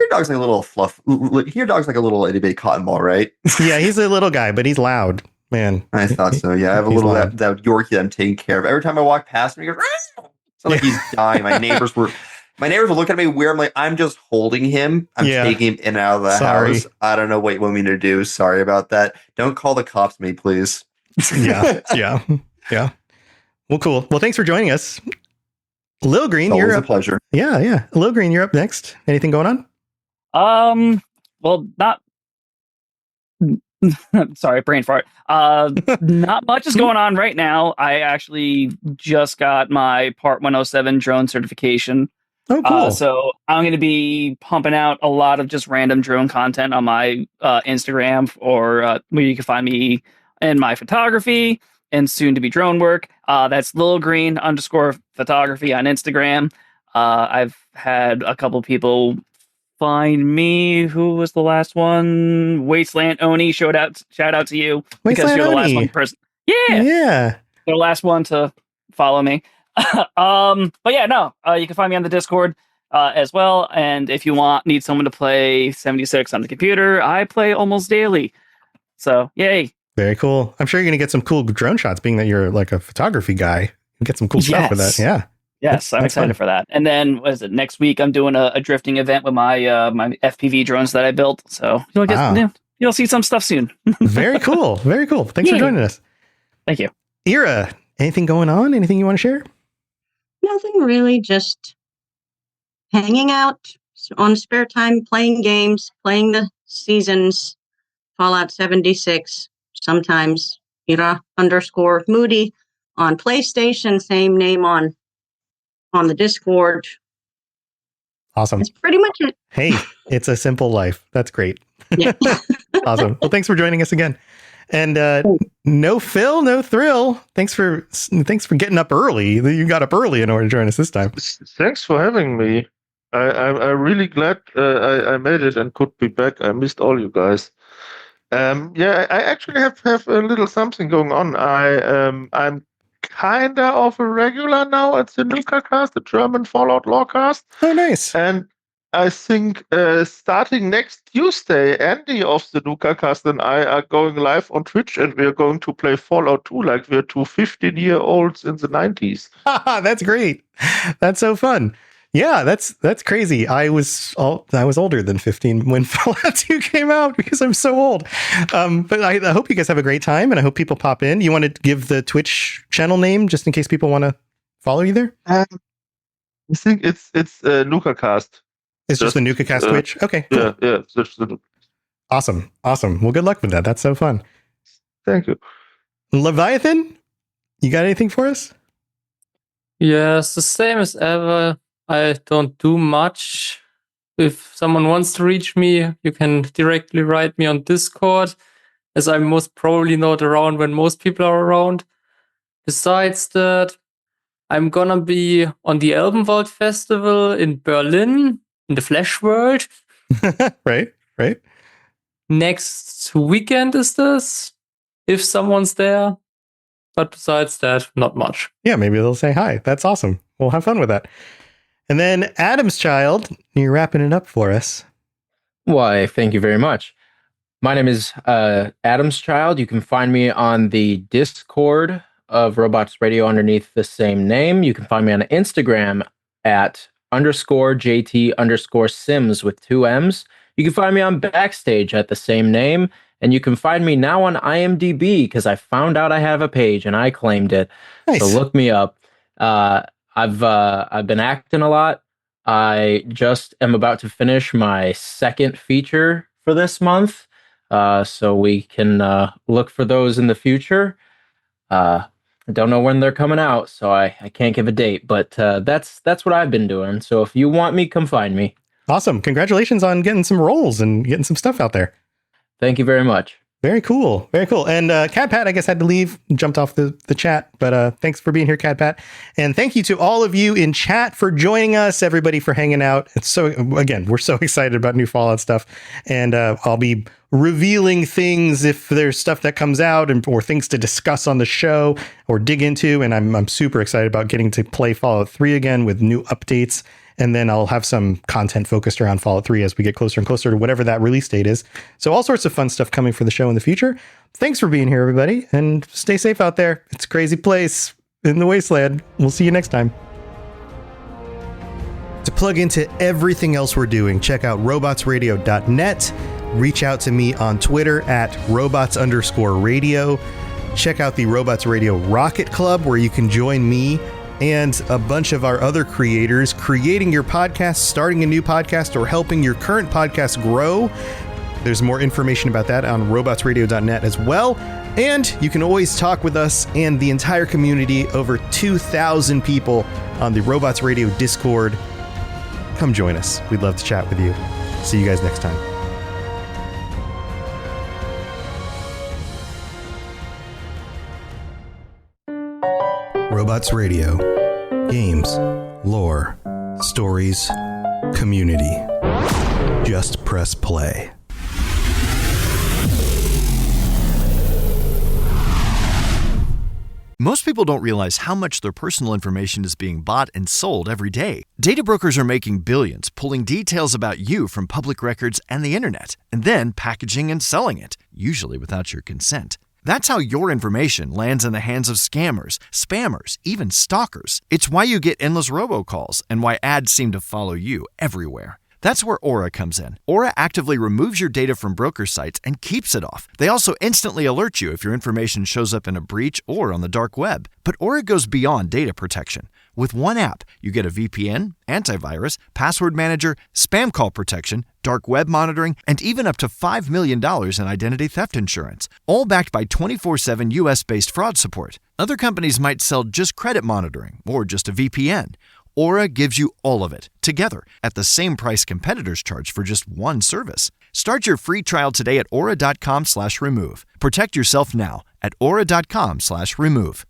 dog's like a little fluff. Your dog's like a little itty bitty cotton ball, right? Yeah, he's a little guy, but he's loud, man. I thought so. Yeah, I have a little that Yorkie that I'm taking care of. Every time I walk past him, he goes, it's like he's dying. My neighbors will look at me weird. I'm like, I'm just holding him. I'm taking him in and out of the house. I don't know what you want me to do. Sorry about that. Don't call the cops me, please. Yeah. Well, cool. Well, thanks for joining us. Lil Green, It's you're always up. a pleasure. Yeah. Lil Green, you're up next. Anything going on? Well, not. Sorry, brain fart. Not much is going on right now. I actually just got my Part 107 drone certification. Oh, cool. So I'm going to be pumping out a lot of just random drone content on my Instagram, or where you can find me in my photography and soon to be drone work. That's lilgreen_photography on Instagram. I've had a couple people find me. Who was the last one? Wasteland Oni. Shout out to you, because you're the last one person. Yeah. You're the last one to follow me. But yeah, no. You can find me on the Discord as well. And if you need someone to play 76 on the computer, I play almost daily. So yay. Very cool. I'm sure you're gonna get some cool drone shots, being that you're like a photography guy. You get some cool stuff with that. Yeah. Yes, I'm excited for that. And then, next week? I'm doing a drifting event with my my FPV drones that I built. So you'll see some stuff soon. Very cool. Very cool. Thanks for joining us. Thank you. Ira, anything going on? Anything you want to share? Nothing really, just hanging out on spare time, playing games, playing the seasons, Fallout 76, sometimes Ira_Moody on PlayStation, same name on the Discord. Awesome. That's pretty much it. Hey, it's a simple life. That's great. Yeah. Awesome. Well, thanks for joining us again. And no Phil, no thrill. Thanks for getting up early. You got up early in order to join us this time. Thanks for having me. I'm really glad I made it and could be back. I missed all you guys. I actually have a little something going on. I'm kinda of a regular now at the Lorecast, the German Fallout Lorecast. Oh, nice. And I think starting next Tuesday, Andy of the Lorecast and I are going live on Twitch, and we are going to play Fallout 2 like we're two 15-year-olds in the 90s. That's great. That's so fun. Yeah, that's crazy. I was older than 15 when Fallout 2 came out because I'm so old. But I hope you guys have a great time, and I hope people pop in. You want to give the Twitch channel name just in case people want to follow you there? I think it's Lorecast. It's just the Nukacast Twitch? Okay, cool. Yeah. Awesome. Well, good luck with that. That's so fun. Thank you. Leviathan, you got anything for us? Yes, the same as ever. I don't do much. If someone wants to reach me, you can directly write me on Discord, as I'm most probably not around when most people are around. Besides that, I'm gonna be on the Elbenwald Festival in Berlin, in the Flash World. Right. Next weekend is this, if someone's there. But besides that, not much. Yeah, maybe they'll say hi. That's awesome. We'll have fun with that. And then Adam's Child, you're wrapping it up for us. Why, thank you very much. My name is Adam's Child. You can find me on the Discord of Robots Radio underneath the same name. You can find me on Instagram at _JT_Sims with 2 M's. You can find me on Backstage at the same name. And you can find me now on IMDb because I found out I have a page and I claimed it. Nice. So look me up. I've been acting a lot. I just am about to finish my second feature for this month. So we can look for those in the future. I don't know when they're coming out, so I can't give a date, but that's what I've been doing. So if you want me, come find me. Awesome. Congratulations on getting some roles and getting some stuff out there. Thank you very much. Very cool. And Cat Pat, I guess, had to leave, jumped off the chat. But thanks for being here, Cat Pat. And thank you to all of you in chat for joining us, everybody for hanging out. It's we're so excited about new Fallout stuff. And I'll be revealing things if there's stuff that comes out or things to discuss on the show or dig into. And I'm super excited about getting to play Fallout 3 again with new updates. And then I'll have some content focused around Fallout 3 as we get closer and closer to whatever that release date is. So all sorts of fun stuff coming for the show in the future. Thanks for being here, everybody, and stay safe out there. It's a crazy place in the wasteland. We'll see you next time. To plug into everything else we're doing, check out robotsradio.net. Reach out to me on Twitter at robots_radio. Check out the Robots Radio Rocket Club, where you can join me and a bunch of our other creators creating your podcast, starting a new podcast, or helping your current podcast grow. There's more information about that on robotsradio.net as well. And you can always talk with us and the entire community, over 2,000 people on the Robots Radio Discord. Come join us. We'd love to chat with you. See you guys next time. Robots Radio. Games, lore, stories, community. Just press play. Most people don't realize how much their personal information is being bought and sold every day. Data brokers are making billions, pulling details about you from public records and the internet, and then packaging and selling it, usually without your consent. That's how your information lands in the hands of scammers, spammers, even stalkers. It's why you get endless robocalls and why ads seem to follow you everywhere. That's where Aura comes in. Aura actively removes your data from broker sites and keeps it off. They also instantly alert you if your information shows up in a breach or on the dark web. But Aura goes beyond data protection. With one app, you get a VPN, antivirus, password manager, spam call protection, dark web monitoring, and even up to $5 million in identity theft insurance, all backed by 24/7 US-based fraud support. Other companies might sell just credit monitoring or just a VPN. Aura gives you all of it, together, at the same price competitors charge for just one service. Start your free trial today at aura.com/remove. Protect yourself now at aura.com/remove.